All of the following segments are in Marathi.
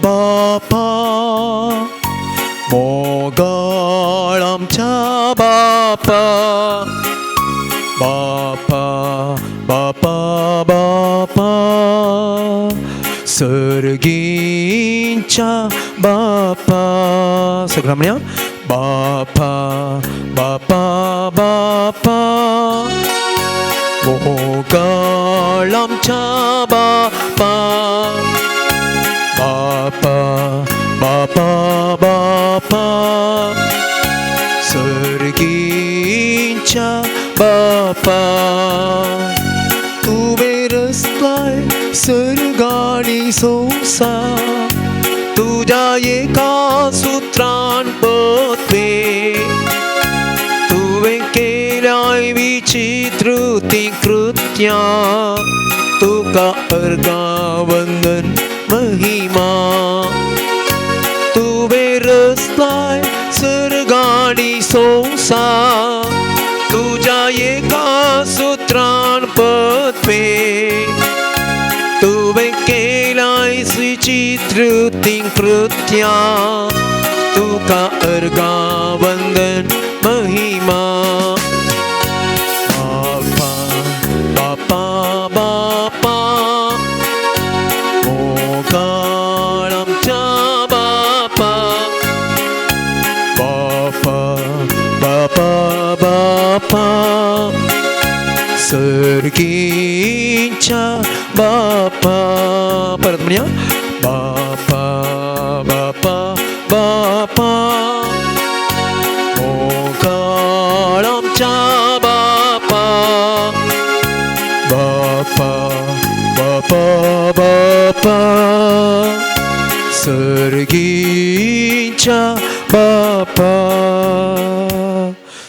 Bapa Mogalam cha Bapa Bapa Bapa Bapa Sergincha Bapa Segera Bapa Bapa Bapa Mogalam cha Bapa Bapa Bapa Bapa Sergincha Bapa Tu berastlai sergani sosa Tuja eka sutran potve Tu venkelai vichitruti krutya Tu ka argavangan mahima Tu berastlai sergani sosa Tuja eka sutran potve Tu venkelai vichitruti krutya Tu ka argavangan mahima Bapa Bapa Bapa Mogalam cha Bapa Bapa Bapa Bapa Sergincha Bapa Para temannya Bapa Bapa Bapa Mogalam cha Bapa Bapa Bapa Bapa Sergincha Bapa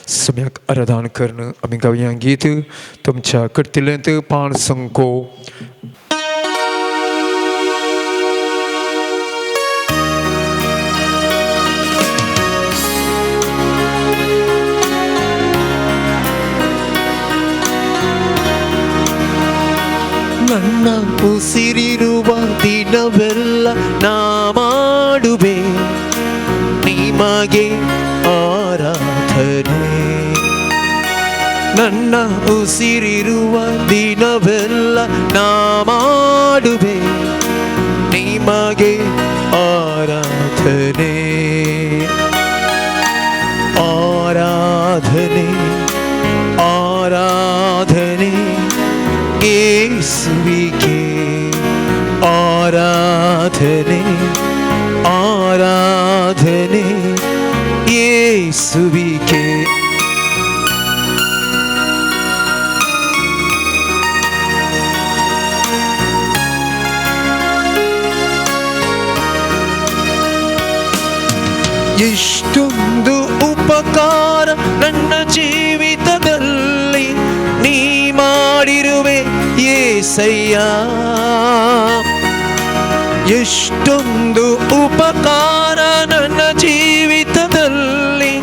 सम्यक आराधन करण आम्ही गाऊया गीत तुमच्या कडतिल्यांत पाण संको ನನ್ನ ಉಸಿರಿರುವ ದಿನವೆಲ್ಲ ನಾ ಮಾಡುವೆ ನಿಮಗೆ ಆರಾಧನೆ ನನ್ನ ಉಸಿರಿರುವ ದಿನವೆಲ್ಲ ನಾ ಮಾಡುವೆ ನಿಮಗೆ ಆರಾಧನೆ ಆರಾಧನೆ ಆರಾಧನೆ ಯೇಸುವಿಗೆ ಆರಾಧನೆ ಆರಾಧನೆ ಯೇಸುವಿಗೆ ಎಷ್ಟೊಂದು ಉಪಕಾರ ನನ್ನ ಜೀವಿತದಲ್ಲಿ ನೀ ಮಾಡಿರುವೆ ಯೇಸಯ್ಯ ಎಷ್ಟೊಂದು ಉಪಕಾರ ನನ್ನ ಜೀವಿತದಲ್ಲಿ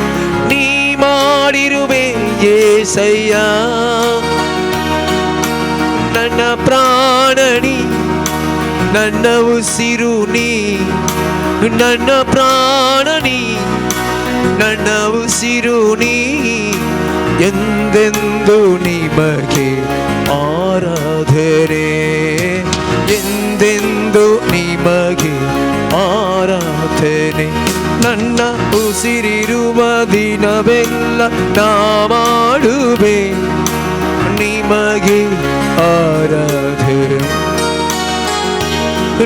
ನೀ ಮಾಡಿರುವೆ ಯೇಸಯ್ಯ ನನ್ನ ಪ್ರಾಣನಿ ನನ್ನ ಉಸಿರು ನೀ ನನ್ನ ಪ್ರಾಣನಿ ನನ್ನ ಉಸಿರು ನೀ ಎಂದೆಂದು ನಿಮಗೆ ಆರಾಧನೆ ಎಂದೆಂದು ನಿಮಗೆ ಆರಾಧನೆ ನನ್ನ ಉಸಿರಿರುವ ದಿನವೆಲ್ಲ ನಾ ಮಾಡುವೆ ನಿಮಗೆ ಆರಾಧನೆ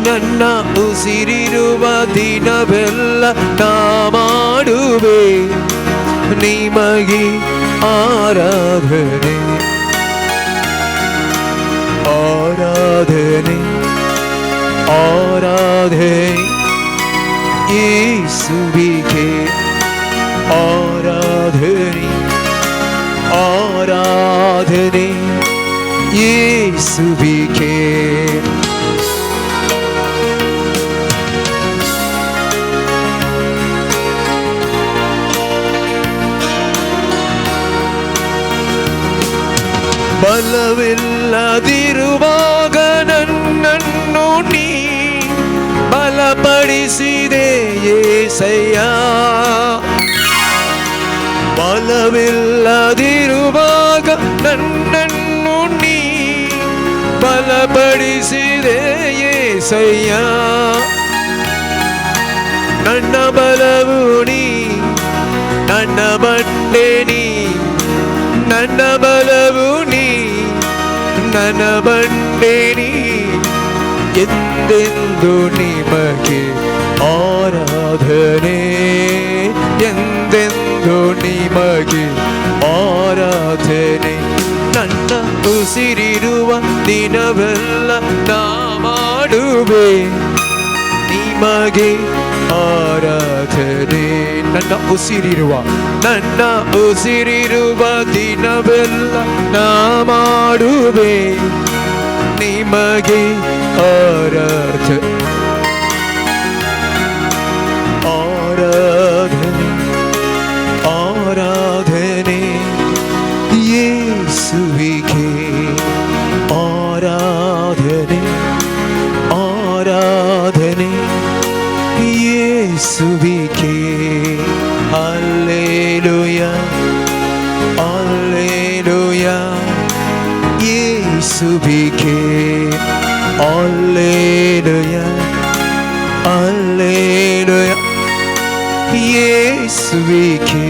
ನನ್ನ ಉಸಿರಿರುವ ದಿನವೆಲ್ಲ ನಾ ಮಾಡುವೆ ನಿಮಗೆ ಆರಾಧನೆ ಆರಾಧನೆ ಆರಾಧನೆ ಯೇಸುವಿಗೆ ಆರಾಧನೆ ಆರಾಧನೆ ಯೇಸುವಿಗೆ ಬಲವಿಲ್ಲದಿರುವಾಗ ನನ್ನನ್ನು ನೀ ಬಲ ಬಲಪಡಿಸಿದೆ యేసయ్య ಬಲವಿಲ್ಲದಿರುವಾಗ ನನ್ನನ್ನು ನೀ ಬಲಪಡಿಸಿದೆ యేసయ్య ನನ್ನ ಬಲವು ನೀ ನನ್ನ ಬಂಡೆ ನೀ ನನ್ನ ಬಲವು ನೀ ನನ್ನ ಬಂಡೆ ನೀ ಎಂದೆಂದು ನಿಮಗೆ ಆರಾಧನೆ ಎಂದೆಂದು ನಿಮಗೆ ಆರಾಧನೆ ನನ್ನ ಉಸಿರಿರುವ ದಿನವೆಲ್ಲ ನಾ ಮಾಡುವೆ ನಿಮಗೆ ಆರಾಧನೆ ನನ್ನ ಉಸಿರಿರುವ ದಿನವೆಲ್ಲ ನಾ ಮಾಡುವೆ ನಿಮಗೆ ಆರಾಧನೆ ಆರಾಧನೆ ಆರಾಧನೆ ಯೇಸುವಿಗೆ ಆರಾಧನೆ ಆರಾಧನೆ ಯೇಸುವಿಗೆ ಹಲ್ಲೆಲೂಯ ಹಲ್ಲೆಲೂಯ ಯೇಸುವಿಗೆ ಹಲ್ಲೆಲೂಯ ಹಲ್ಲೆಲೂಯ ಯೇಸುವಿಗೆ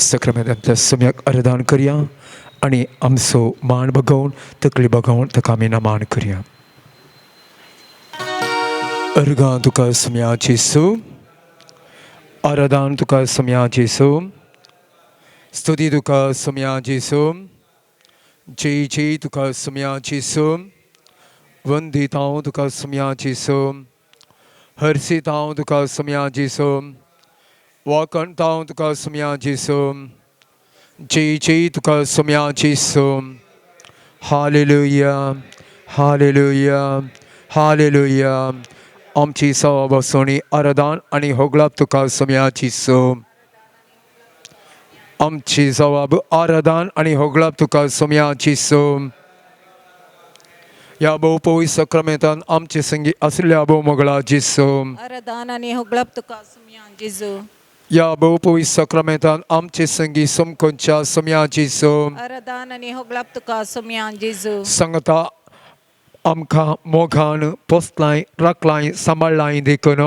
सक्रमेंतांतल्या सम्यक आराधन करया आणि आमचो मान बघून तकली बघून ताका आमी नमान करया. अर्गां तुका सम्या जेसू आराधन तुका सम्या जेसू स्तुती तुका सम्या जेसू जय जय तुका सम्या जेसू वंदित हांव तुका सम्या जेसू हर्षित हांव तुका सम्या जेसू वाकणत हांव तुका सम्या जेसू जय जय तुका सम्या जेसू हालेलुया हालेलुया हालेलुया आमची सवाबसोनी आराधन आणि होगलाप तुका सम्या जेसू आमची जबाब आराधन आणि होगलाप तुका सम्या जेसू या बहुपवित्र सक्रमेंतान आमचे संगी असलेल्या बहुमोगळा जेसू आराधन आणि होगलाप तुका सम्या जेसू या बहुपवित्र सक्रमेंतान आमचे संगी समकोनच्या सम्या जेसू आराधन आणि होगलाप तुका सम्या जेसू संगता आमकां मोगान पोसलाय राखलाय सांबाळलाय देखून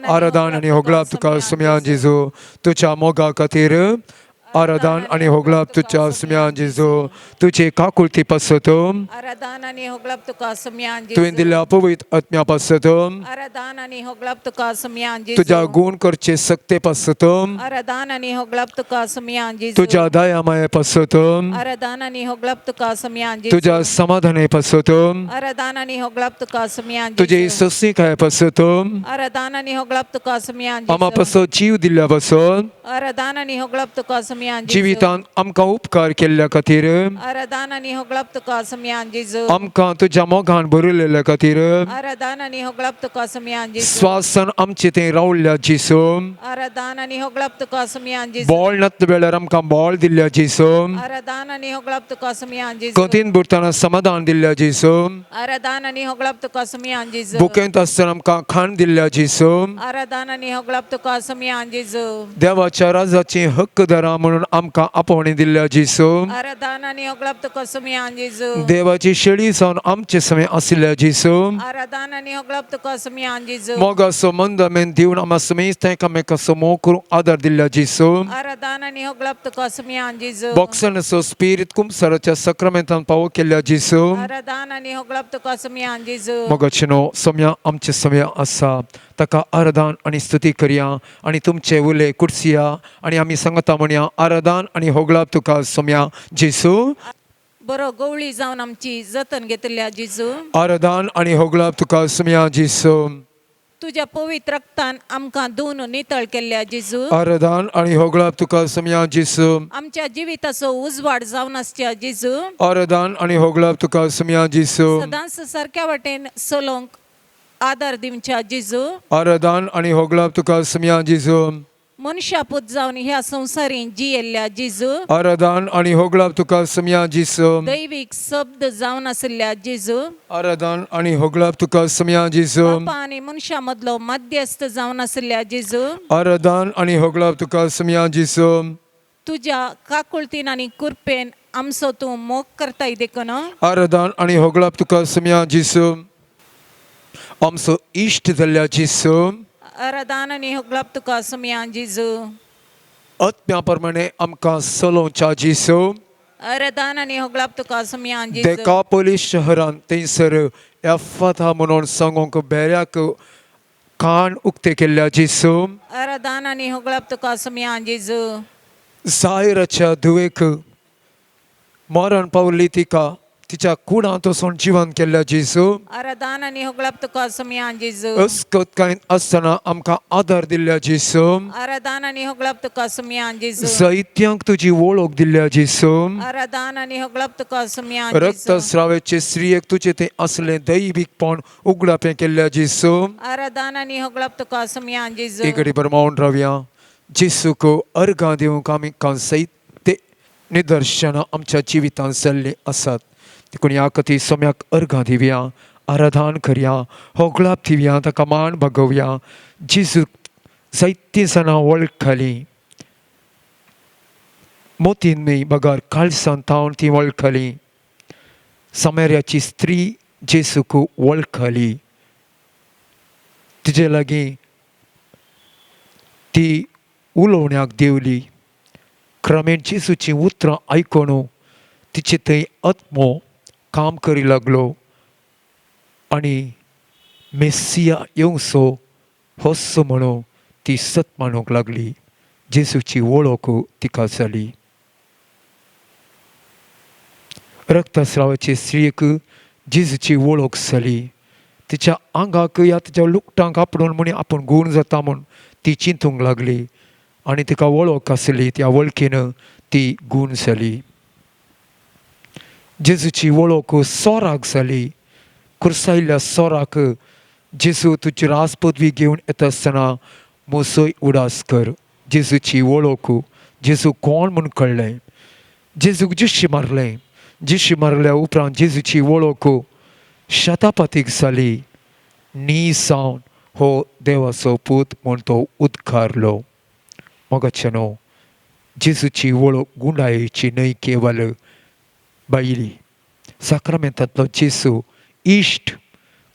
आराधन आणि होगलाप तुका सम्या जेसू तुझ्या मोगा खातीर आराधन आणि होगलाप तुझ्या सम्या जेसू तुझे काकुळती पासत आराधन आणि होगलाप तुका सम्या जेसू तुवें दिल्या पवित्र आत्म्या पासत आराधन आणि होगलाप तुका सम्या जेसू तुझ्या गुण करचे सक्ते पासत आराधन आणि होगलाप तुका सम्या जेसू तुझ्या दया माये पासत आराधन आणि होगलाप तुका सम्या जेसू तुझ्या समाधाने पासत आराधन आणि होगलाप तुका सम्या तुझे जेसू सस्तिकाय पासत आराधन आणि होगलाप तुका सम्या आम्हा जेसू पासत जीव दिल्ल्या पासत आराधन आणि होगलाप तुका सम्या जेसू जिवितान आमकां उपकार केल्ल्या खातीर आराधन आणि होगलाप तुका सम्या जेसू आमकां तुज्या मोगान भरिल्ल्या खातीर आराधन आणि होगलाप तुका सम्या जेसू स्वासान आमचे थंय रावल्ल्या जेसू आराधन आणि होगलाप तुका सम्या जेसू बोळ नासल्या वेळार आमकां बोळ दिल्ल्या जेसू आराधन आणि होगलाप तुका सम्या जेसू कठीण बुरताना समाधान दिल्ल्या जेसू आराधन आणि होगलाप तुका सम्या जेसू भुकेंत आसतना आमकां खाण दिल्ल्या जेसू आराधन आणि होगलाप तुका सम्या जेसू देवाच्या राजाचे हक्कदारा म्हणून आमकां आपोवणी दिल्ल्या जेसू आराधन आणि होगलाप तुका सम्या जेसू देवाची शेळी जावन आमचे समें आशिल्ल्या जेसू आराधन आणि होगलाप तुका सम्या जेसू मोगाचो मंदमेन दिवन आम्हा समेत तांकां मेकाचो मोग करूंक आदार दिल्ल्या जेसू आराधन आणि होगलाप तुका सम्या जेसू बॉक्सनाचो स्पिरीत कुमसाराच्या सक्रमेंतान पावो केल्ल्या जेसू आराधन आणि होगलाप तुका सम्या जेसू मोगाचेनो सम्या आमचे सम्या आसा ताका आराधन आणि स्तुती करया आणि तुमचे उले कुडसिया आणि आमी सांगता म्हणया आराधन आणि होगलाप तुका सम्या जेसू बरो गवळी जावन आमची जतन घेतल्या जेसू आराधन आणि होगलाप तुका सम्या जेसू तुझ्या पवित्र रक्तान आमकां धुवन नितळ केल्ल्या जेसू आराधन आणि होगलाप तुका सम्या जेसू आमच्या जिविताचो उजवाड जावन आसच्या जेसू आराधन आणि होगलाप तुका सम्या जेसू सदांच सारक्या वाटेन चलोंक आदार दिवच्या जेसू आराधन आणि होगलाप तुका सम्या जेसू मनशापूत जावन ह्या संवसारीन जियेल्ल्या जेजू आराधन आणि होगलाप तुका समया जेसू दैवीक शब्द जावन आसल्या जेजू आराधन आणि होगलाप तुका समया जेसू बापा आनी मनशा मदलो मध्यस्थ जावन आसल्या जेजू आराधन आणि होगलाप तुका समया जेसू तुज्या काकुळतीन आनी कुरपेन आमचो तूं मोग करताय देखून आराधन आणि होगलाप तुका समया जेसू आमचो इश्ट जाल्ल्या जेसू आराधन आनी होगलाप तुका समया जेजू आत्म्या प्रमाणे आमकां चलोवच्या जेसू आराधन आनी होगलाप तुका समया जेजू देकापोलीस शहरान थंयसर एफाता म्हणून सांगूंक बेऱ्याक कान उक्ते केल्ल्या जेसू आराधन आनी होगलाप तुका समया जेजू जायराच्या धुवेक मरण पावली तिका तिच्या कुणांत वचून जिवन केल्ल्या जेसू आराधन आनी होगलाप तुका समया जेजू अस्कतकायेंत आसतना आमकां आदार दिल्ल्या जेसू आराधन आनी होगलाप तुका समया जेजू जायत्यांक तुजी वळख दिल्ल्या जेसू आराधन आनी होगलाप तुका समया जेजू रक्तस्रावाचे स्त्रियेक तुजें तें असलें दैवीकपण उगडापें केल्ल्या जेसू आराधन आनी होगलाप तुका समया जेजू एक परमावन रावया जेसूक अर्गां दिवंक आमकां जायते निदर्शनां आमच्या जिवितांत जाल्लीं आसात देखून ह्या खातीर सोम्याक अर्गां दिवया आराधन करया होगलाप दिवया ताका मान भागोवया जेजूक जायतीं जाणां वळखलीं मोतीन न्हय बगार काळसान तावन ती वळखलीं सामेऱ्याची स्त्री जेसूक वळखली तिजे लागीं ती उलोवण्याक देवली क्रमेण जेसूची उतरां आयकून तिचे थंय आत्मो काम करी लागलो आनी मेस्सिया येवचो होसो म्हणून ती सत मानूंक लागली जेसूची वळख तिका जाली रक्तस्रावाचे स्त्रियेक जेजूची वळख जाली तिच्या आंगाक या तिच्या लुगटांक आपणून म्हणी आपूण गूण जाता म्हूण ती चिंतूंक लागली आनी तिका वळख आसली त्या वळखीन ती गूण जाली जेजूची वळख सोराक जाली कुर्सायल्ल्या सोराक जेजू तुजी राजपदवी घेवन येता आसतना मोसोय उडास कर जेजूची वळख जेजू कोण म्हूण कळ्ळें जेजूक जिश्शी मारल्या उपरांत जेजूची वळख शतापतीक जाली नी सावन हो देवाचो पूत म्हूण तो उद्गारलो मोगाचेनो जेजूची वळख गुंडायेची न्हय केवल बायली साक्रामेंतांतलो जेजू इश्ट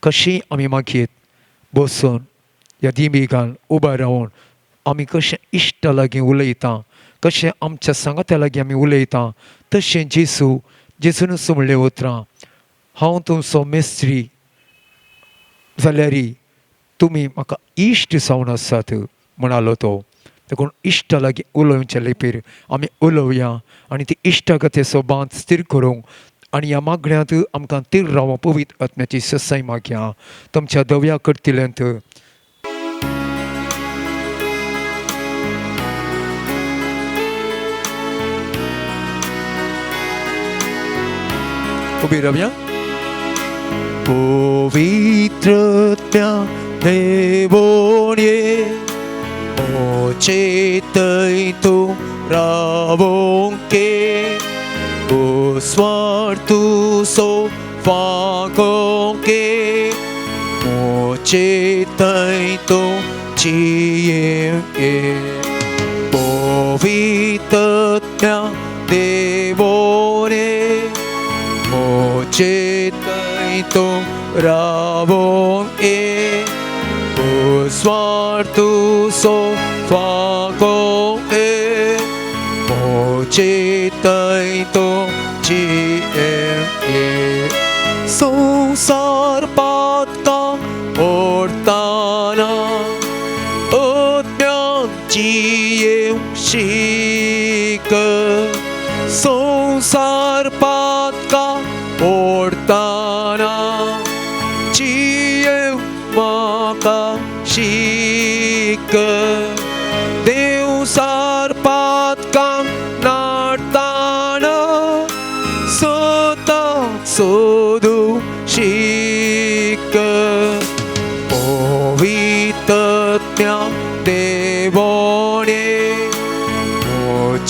कशी आमी मागीत बसून ह्या दिमिगान उबा रावन आमी कशें इश्टा लागीं उलयता कशें आमच्या सांगात्या लागीं आमी उलयता तशें जेजून असो म्हणलें उतरां हांव तुमचो मेस्त्री जाल्यार तुमी म्हाका इश्ट जावन आसात म्हणालो तो देखून इश्टा लागीं उलोवच्या लेपीर आमी उलोवया आनी ती इश्टा खातीरचो बांद स्थिर करूंक आनी ह्या मागण्यांत आमकां तीर रावूं पवित्र आत्म्याची ससाय मागया तुमच्या दव्या करतल्यांत उबी रावया पवित्र आत्म्या देवोन्ये चेतय तू रावोंके o स्वार्थु सो फाकोंके मोचेतय तो चिये पवित्रत्या देवोने मोचेतय तो रावोंके o स्वार्थु सो फाकोंके मोचेतय तो चिये संसार पातका ओरताना चिये शीक संसार पातका ओरताना चिये म्हाका शीक देव सारपातकांक नाडताना सोताक सोदू शीक पवित्रत्या देवोने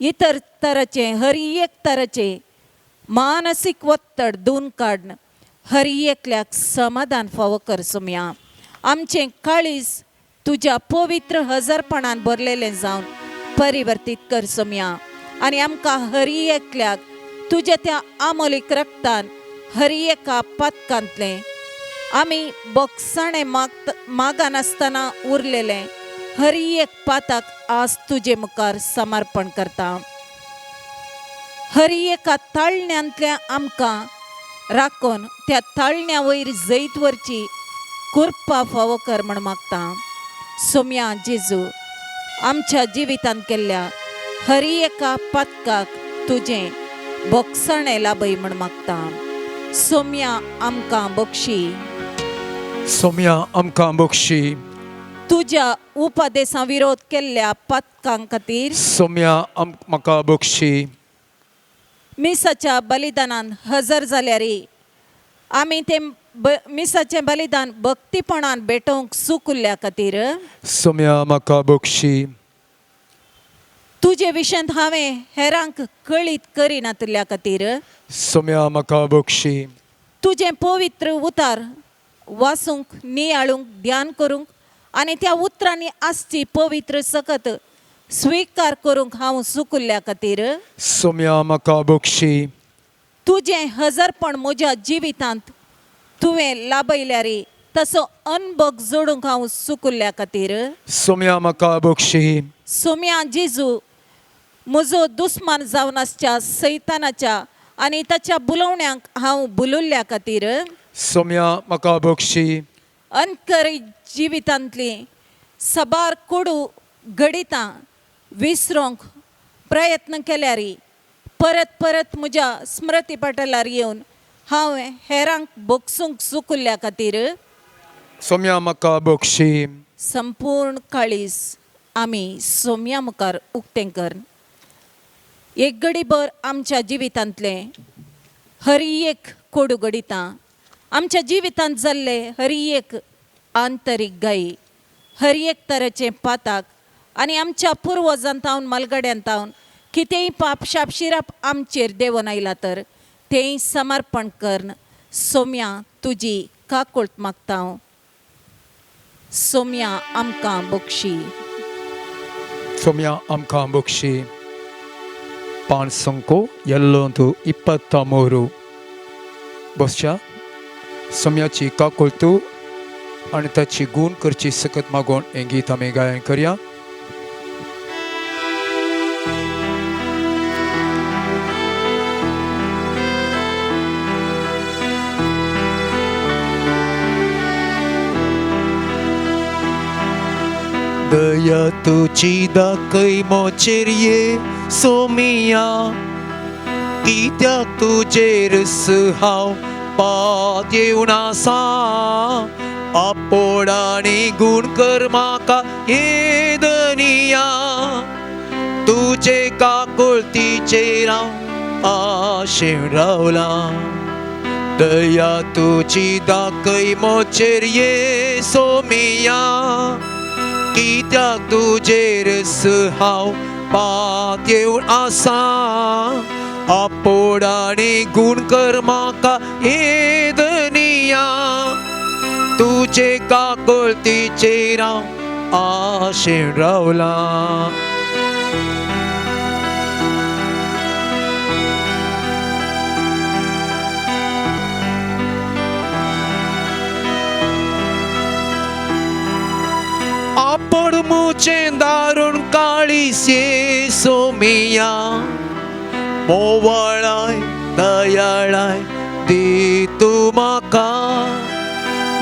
इतर तराचे हर एक तराचे मानसिक वत्तड दून काढणं हर एकल्याक समाधान फावो कर सोम्या. आमचे काळीज तुझ्या पवित्र हजरपणान भरलेले जावन परिवर्तीत कर सोम्या. आणि आमकां हर एकल्याक तुझ्या त्या आमोलीक रक्तान हर एका पातकांतले आमी बोगसाणे मागान आसतना उरलेले हर एक पाताक आज तुजे मुखार समर्पण करता. हर एका ताळण्यांतल्या आमकां राखून त्या ताळण्या वयर जैत वरची कृपा फावो कर म्हण मागता. सोम्या जेजू आमच्या जिवितांत केल्ल्या हर एका पातकाक तुजें बोगसाणें लाभय म्हण मागता. सोम्या आमकां बक्षी. सोम्या आमकां बक्षी. तुज्या उपदेशा विरोध केल्ल्या पातकां खातीर सोम्या म्हाका बक्षी. मिसाच्या बलिदानान हजर जाल्यार आमी ते मिसाचें बलिदान भक्तीपणान भेटोवंक सूख उरल्या खातीर सोम्या म्हाका बक्षी. तुजे विशयांत हांवें हेरांक कळीत करिनातल्या खातीर सोम्या म्हाका बक्षी. तुजें पवित्र उतार वाचूंक नियाळूंक ध्यान करूंक आनी त्या उतरांनी आसची पवित्र सकत स्वीकार करूंक हांव सुकुल्ल्या खातीर सोम्या म्हाका बक्षी. तुजें हजरपण म्हज्या जिवितांत तुवें लाभयल्यार तसो अनभव जोडूंक हांव सुकुल्ल्या खातीर सोम्या म्हाका बक्षी. सोम्या जेजू म्हजो दुस्मान जावन आसच्या सैतानाच्या आनी ताच्या बुलोवण्यांक हांव बुलुल्ल्या खातीर सोम्या म्हाका बक्षी. अनकरी जिवितांतली सबार कोडू घडितां विसरोंक प्रयत्न केल्यार परत परत म्हज्या स्मृती पटलार येवन हांव हेरांक बोगसूंक सुकुल्ल्या खातीर सोम्या म्हाका बक्षी. संपूर्ण काळीज आमी सोम्या मुखार उक्तें कर. एक घडीभर आमच्या जिवितांतले हर एक कोडू घडितां आमच्या जिवितांत जाल्ले हर एक आंतरीक गायी हर एक तरेचे पाताक आनी आमच्या पुर्वजांतावन मलगड्यांतावन कितेंय पाप शापशिराप आमचेर देवून आयला तर तेंय समर्पण कर. सोम्या तुजी काकुळट मागता. सोम्या आमकां बक्षी. सोम्या आमकां बक्षी. पान संको ಎಲ್ಲೊಂದು 23 बसच्या सोम्याची काकुळतू आणि ताची गुण करची सकत मागून हें गीत आमी गायन करया. दया तुझी दाखय मोचेर ये सोमिया कित्याक तुजेर हांव पात येवन आसा. आपोड आनी गुण कर म्हाका येदनिया तुजे काकुळतीचेर हांव आशेन रावला. दया तुझी दाखय मोचेर ये सोमिया कित्याक तुजेर हांव पात येवन आसा. आपोड आनी गुण कर म्हाका येदनिया तुजे काकुळतीचेर हांव आशेन रावला. आपोड मुझें दारुण काळीस ये सोमिया मोवाळाय दयाळाय दी तूं म्हाका.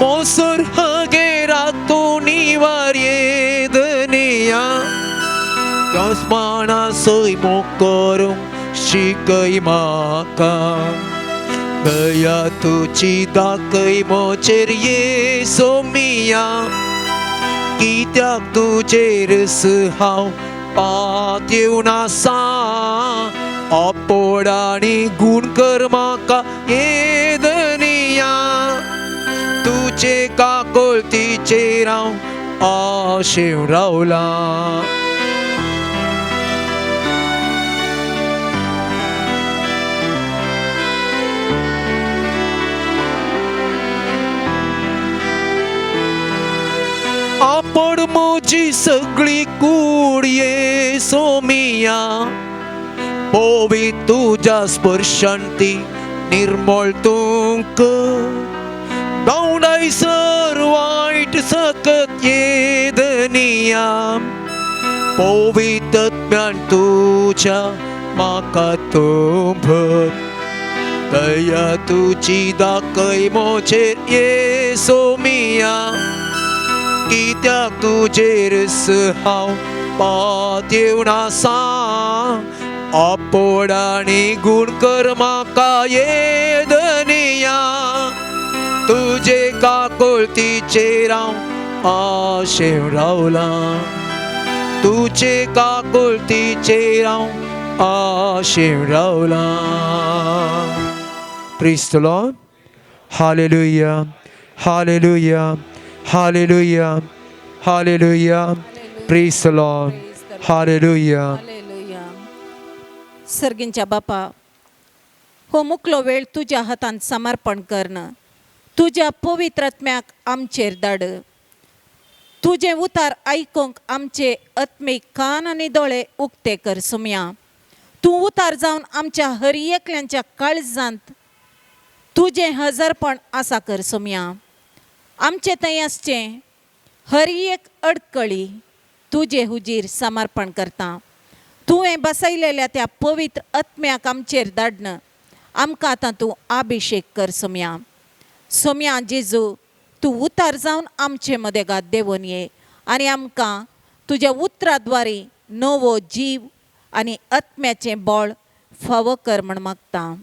मोसोर हगेरा तूं निवार येदनिया कसमाना सैमो करूंक शिकय म्हाका. दया तुझी दाखय मोचेर ये सोमिया कित्याक तुजेर हांव पात येवन आसा. आपोड आनी गुण कर म्हाका येदनिया तुजे काकुळतीचेर हांव आशेन रावला. मोजी सगळी कूड ये सोमिया पोवी तुझ्या स्पर्शांती निर्मळ तुंक दावडाय सर वाईट सकत येदनिया पोवितत्म्यान तुझ्या माका तुंभत दया तुझी दाखय मोचेर ये सोमिया कित्याक तुजेर हांव पात येवनासा आपोडाणी गुण कर म्हाका येदनिया तुजे काकुळतीचेर हांव आशेन रावला तुजे काकुळतीचेर हांव आशेन रावला. Praise the Lord. Hallelujah. Hallelujah. Hallelujah. Hallelujah. Praise the Lord. Hallelujah. Hallelujah. सर्गींच्या बापा, हो मुकलो वेळ तुझ्या हातांत समर्पण करणं, तुझ्या पवित्र आत्म्याक आमचेर धाड. तुझे उतार आयकूंक आमचे आत्मीक कान आनी दोळे उक्ते कर सुम्या. तूं उतार जावन आमच्या हर एकल्यांच्या काळजांत तुझे हजरपण आसा कर सुम्या. आमचे थंय आसचें हर एक अडकळी तुझे हुजीर समर्पण करता. तुवें बसयलेल्या त्या पवित्र आत्म्याक आमचेर धाडन आमकां आतां तूं अभिषेक कर सुम्या. सुम्या जेजू, तूं उतार जावन आमचे मदेगात देवून ये आनी आमकां तुज्या उतराद्वारे नवो जीव आनी आत्म्याचें बळ फावो कर म्हण मागता.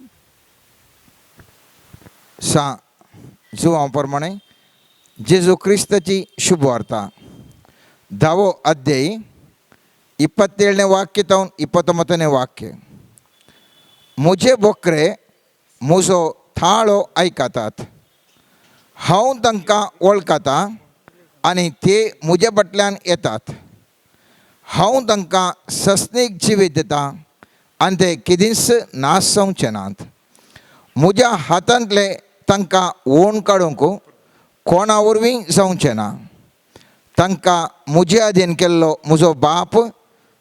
जुवां प्रमाणे जेजू क्रिस्ताची शुभ वार्ता 10వ अध्याय 27ನೇ वाक्य तावन 29ನೇ वाक्य. मुझे बोकरे म्हजो थाळो आयकतात, हांव तांकां वळखता आनी ते म्हजे फाटल्यान येतात. हांव तांकां सस्नीक जिवीत दिता आनी ते केदींच नाश जावचे नात. म्हज्या हातांतले तांकां वोण काडूंक कोणा वरवीं जावचें ना. तांकां म्हजे अधीन केल्लो म्हजो बाप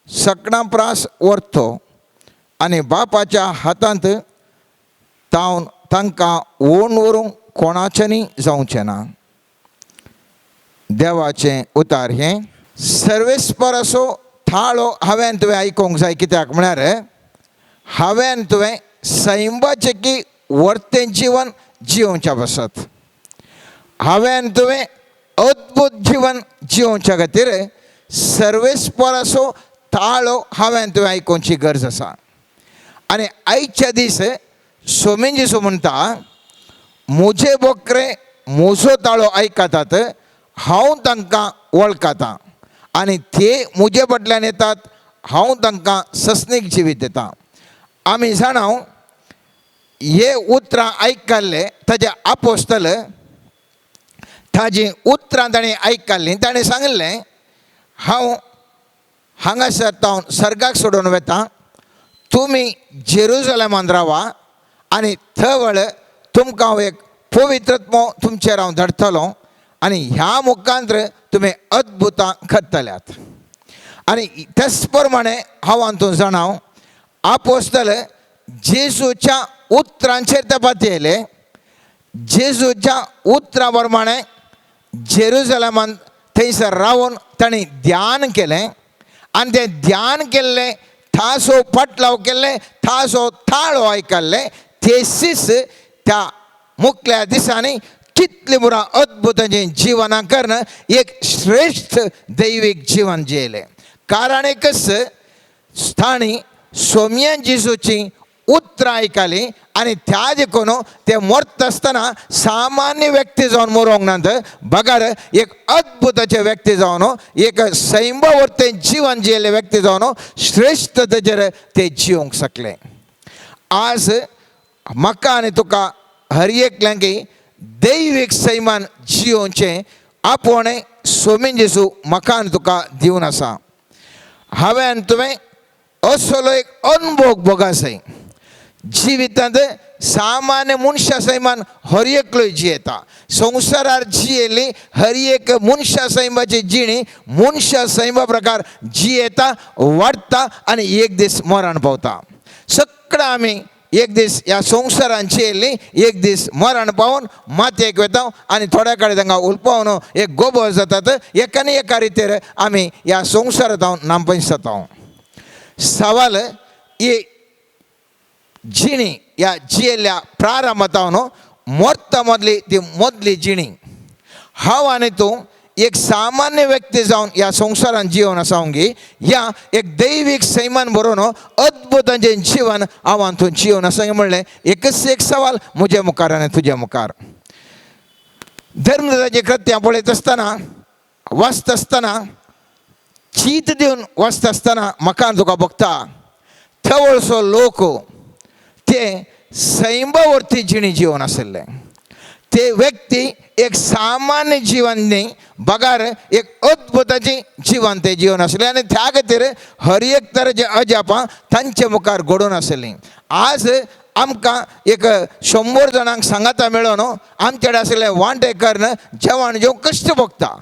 सकणां प्रास व्हरतो आनी बापाच्या हातांत तांकां वोण व्हरूंक कोणाच्यानी जावचें ना. देवाचें उतार हें. सर्वेस्पर असो थाळो हांवें तुवें आयकूंक जाय. कित्याक म्हळ्यार हांवें तुवें सैंबाचें वर्तें जिवन जिवोवच्या बसत. हांवें तुवें अद्भुत जिवन जिवोवच्या खातीर सर्वेस्पर असो थाळो हांवें तुवें आयकोवची गरज आसा. आनी आयच्या दीस सोमीन जेसू म्हणटा, म्हजे बोकरे म्हजो ताळो आयकतात, हांव तांकां वळखता आनी ते म्हजे फाटल्यान येतात. हांव तांकां सस्नीक जिवीत दिता. आमी जाणाव हे उतरां आयकल्ले ताजे आपोस्तल ताजी उतरां ताणें आयकल्लीं. ताणें सांगलें, हांव हांगासर तावन सर्गाक सोडून वेता, तुमी जेरुसलेमान रावा आनी थंय तुमकां हांव एक पवित्रत्व तुमचेर हांव धाडटलों आनी ह्या मुखांत्र तुमी अद्भुतां करतल्यात. आनी तेच प्रमाणे हांव हातूंत जाणाव आपोस्तल जेजूच्या उतरांचेर ते पातयेले. जेजूच्या उतरां प्रमाणे जेरुसलेमान थंयसर रावन तांणी ध्यान केलें आनी तें ध्यान केल्लें, थासो पाटलाव केल्ले, थासो थाळो आयकल्ले. तेसीस त्या मुखल्या दिसांनी कितले बुरा अद्भुताचें जिवनां करून एक श्रेष्ठ दैवीक जिवन जियेलें. कारण एकच, तांणी सोम्या जेजूची उतरां आयकलीं आनी त्या देखून ते मरत आसतना सामान्य व्यक्ती जावन मरोंक नात, बगार एक अद्भुताचे व्यक्ती जावन, एक सैंबावर्तें जीवन जियेले व्यक्ती जावन श्रेष्ठतेचेर ते जिवंक शकले. आज म्हाका आनी तुका हर एकल्यांक दैवीक सैमान जियोवचें आपूण सोमीन जेजू म्हाका आनी तुका दिवन आसा. हांवें तुवें असलो एक अनुभव भोगूंक जाय. जिवितांत सामान्य मनुष्य सैमान हर एकलो जियेता संसारार जियेली हर एक मनुष्य सैमाची जिणी मनुष्य सैमा प्रकार जियेता वाढता आणि एक दिस मरण पावता. सगळं आम्ही एक दीस या संसारांची येयली एक दीस मरण पावून मातयेक वेता आणि थोड्या काळी तांकां उलपावन एक गोबो जातात. एकाने एका रितीर आमी ह्या संवसारांत हांव नांपयस जाता. सवाल ही जिणी ह्या जियेल्या प्रारंभांत मोर्ता मदली ती मदली जिणी हांव आनी तूं एक सामान्य व्यक्ती जावन ह्या संवसारांत जिवन आसावंगी ह्या एक दैवीक सैमान बरोवन अद्भुतांचें जिवन हांव हातूंत जिवन आसा म्हणलें. एकच एक सवाल म्हजे मुखार आनी तुज्या मुखार. धर्मदाचे कृत्यां पळयत आसतना वाचता आसतना चीत दिवन वाचता आसतना म्हाका तुका बगता थवळसो लोक ते सैमावर्ती जिणी जिवन आशिल्ले. ते व्यक्ती एक सामान्य जीवन न्ही बगार एक अद्भुताची जीवन ते जीवन आसलें आनी त्या खातीर हर एक तरेचे अजापां तांचे मुखार घडोवन आसलीं. आज आमकां एक 100 जाणांक सांगाता मेळोन आमचे कडेन आसलें वांटेकरण जेवण जेवंक कश्ट भोगता.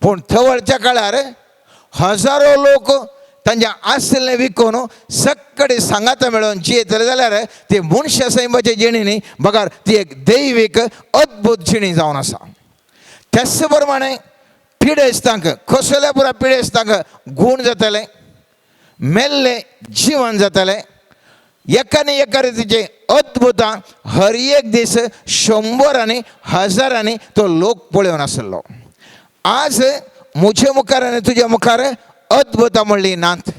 पूण थवळच्या काळार हजारो लोक तांचे आसलें विकून सगळे सांगाता मेळोन जियेतले जाल्यार ती मनुष्य सैमाची जिणी न्ही बगार ती एक दैवीक अद्भुत जिणी जावन आसा. त्याच प्रमाणे पिडेस्तांक कसल्या पुरा पिडेस्तांक गूण जातले मेल्ले जीवन जातले एकाने एका रितीचे अद्भुतां हर एक दीस 100 आनी हजारांनी तो लोक पळोवन आसलो. आज म्हजे मुखार आनी तुज्या मुखार अद्भुतां म्हणली नात.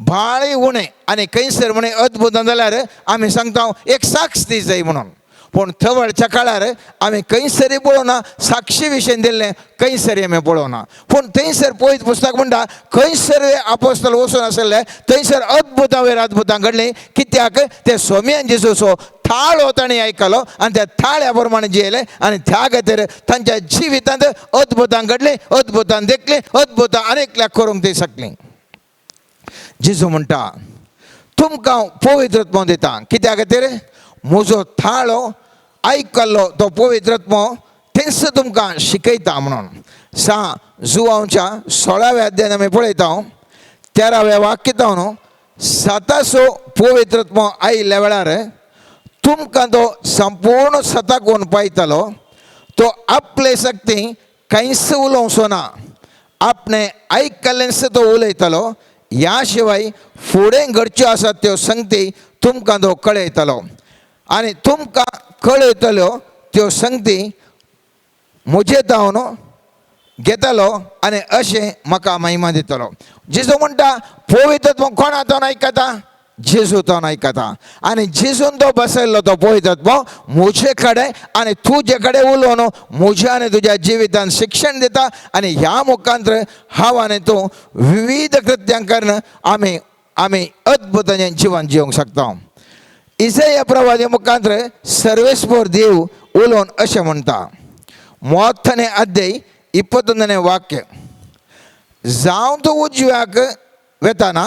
भाळी उणें आनी खंयसर म्हणे अद्भुतां जाल्यार आमी सांगता एक साक्ष दी जाय म्हणून. पूण थवळच्या काळार आमी खंयसरी पळोवना साक्षी विशय दिल्लें खंयसरी आमी पळोवना. पूण थंयसर पळयत पुस्तक म्हणटा खंयसर आपोस्तल वचून आसले थंयसर अद्भुतां वयर अद्भुतां घडलीं. कित्याक ते सोम्यान जेजूचो थाळो ताणें आयकलो आनी त्या थाळ्या प्रमाणे जियेले आनी त्या खातीर तांच्या जिवितांत अद्भुतां घडलीं अद्भुतां देखलीं अद्भुतां अनेकल्याक करूंक ती शकलीं. जेजू म्हणटा तुमकां पवित्र आत्मो दिता. कित्या खातीर म्हजो थाळो आयकल्लो तो पवित्र आत्मो थंयच तुमकां शिकयता म्हणून. जुवांच्या 16व्या अध्यायान आमी पळयता 13व्या वाक्यात न्हू सतासो पवित्र आत्मो आयिल्ल्या वेळार तुमकां तो संपूर्ण सताक व्हरून पायतलो. तो आपले सक्ती कांयच उलोवचो ना आपणे आयकल्लेंच तो उलयतलो. ह्या शिवाय फुडें घडच्यो आसात त्यो संगती तुमकां तो कळयतलो आनी तुमकां कळयतल्यो त्यो संगती म्हजे तावन घेतलो आनी अशें म्हाका महिमा दितलो. जेजू म्हणटा पवित्र आत्मो कोण हातान आयकता जेजू तावन आयकता आनी जेजून तो बसयल्लो तो पवित्र आत्मो म्हजे कडेन आनी तुजे कडेन उलोवन म्हज्या आनी तुज्या जिवितांत शिक्षण दिता आनी ह्या मुखांतर हांव आनी तूं विविध कृत्यां करून आमी अद्भुताचें जिवन जिवंक शकता. इसाया प्रवादी मुखांतर सर्वेस्पर देव उलोवन अशें म्हणटा 30 अध्याय 21 वाक्य. जावं तूं उजव्याक वेताना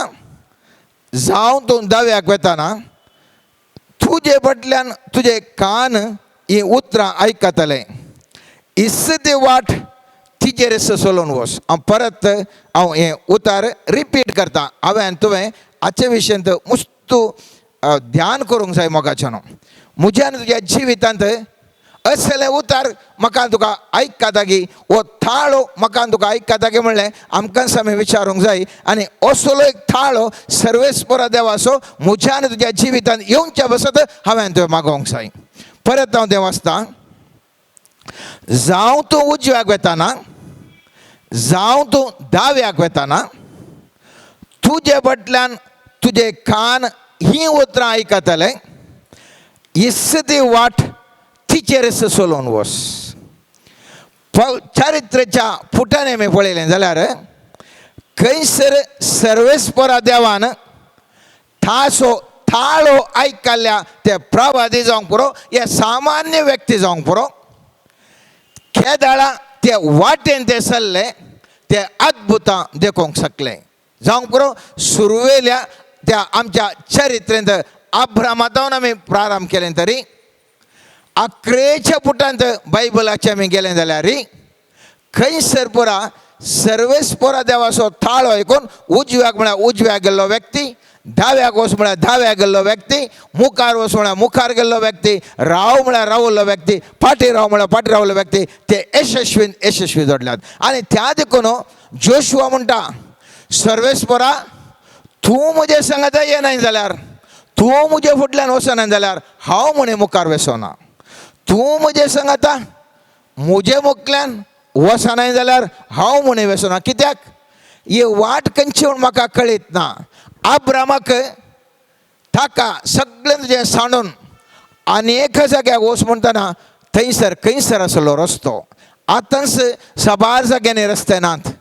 जावं तूं दाव्याक वेताना तुजे फाटल्यान तुजे कान ही उतरां आयकतले. इस ती वाट तिचेर सोलोवन वच. हांव परत हें उतार रिपीट करता. हांवें तुवें हाचे विशयांत मुस्तू ध्यान करूंक जाय मोगाच्यान. म्हज्या आनी तुज्या जिवितांत असले उतार म्हाका तुका आयकतागी वो थाळो म्हाका तुका आयकतागी म्हणलें आमकां आमी विचारूंक जाय. आनी असलो एक थाळो सर्वेस्परा देवाचो म्हज्या आनी तुज्या जिवितांत येवच्या बसत हांवें तुवें मागोवंक जाय. परत हांव तें वाचतां. जावं तूं उजव्याक वेताना जावं तूं दाव्याक वेताना तुजे फाटल्यान तुजे कान ही उतरां आयकतले. इस ती वाट तिचेर सोलोवन वच. चारित्र्याच्या पुटांनी आमी पळयलें जाल्यार खंयसर सर्वेस्परा देवान थाळो आयकल्ल्या ते प्रवादी जावंक पुरो या सामान्य व्यक्ती जावंक पुरो केदाळा ते वाटेन ते सरले ते अद्भुतां देखूंक शकले जावंक पुरो सुरवेल्या त्या आमच्या चरित्रेंत अब्रामातावन आमी प्रारंभ केलें तरी 11 फुटांत बायबलाचें आमी गेलें जाल्यार खंयसर पुरा सर्वेस्परा देवाचो थाळो ऐकून उजव्याक म्हळ्यार उजव्याक गेल्लो व्यक्ती, दाव्याक वच म्हळ्यार दाव्याक गेल्लो व्यक्ती, मुखार वच म्हळ्यार मुखार गेल्लो व्यक्ती, राव म्हळ्यार रावल्लो व्यक्ती, फाटी राव म्हळ्यार फाटी रावल्लो व्यक्ती, ते यशस्वी जोडल्यात. आनी त्या देखून जोशुआ म्हणटा सर्वेस्परा तूं म्हजे सांगात येनाय जाल्यार, तूं म्हजे फुडल्यान वचना जाल्यार हांव म्हणे मुखार वचना, तूं म्हजे सांगाता म्हजे मुखल्यान वचनाय जाल्यार हांव म्हणे वचना. कित्याक ही वाट खंयची म्हूण म्हाका कळीत ना. अब्रामाक ताका सगळें तुजें सांडून आनेक जाग्याक वच म्हणटना खंयसर आसलो रस्तो. आतांच साबार जाग्यांनी रस्ते नात.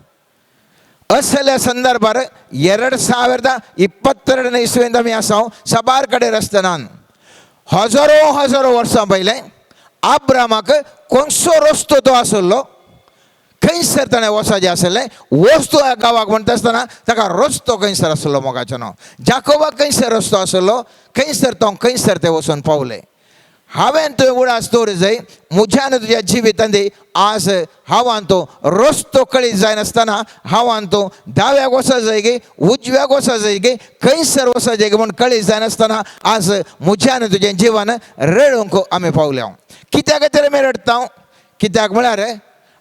असल्या संदर्भार 2022 इस्वेंत आमी आसा साबार कडेन रस्ते नात. हजारो वर्सां पयलें अब्रामाक खंयचो रस्तो तो आसलो, खंयसर ताणें वचचें आसलें, वस्तू ह्या गांवाक म्हणटा आसतना ताका रस्तो खंयसर आसलो मोगाचो न्हू. जाकोबाक खंयसर रस्तो आसलो, खंयसर ते वचून पावले. हांवें तुवें उडास दवरूं जाय म्हज्यान तुज्या जिवितांत आज हांवान तो रस्तो कळीत जायनासतना हांवान तो दाव्याक वचत जाय गे, उजव्याक वचत जाय गे, खंयसर वचत जाय गे म्हूण कळीत जायनासतना आज म्हज्यान तुजें जिवन रडूंक आमी पावल्या. कित्याक खातीर आमी रडटा? कित्याक म्हळ्यार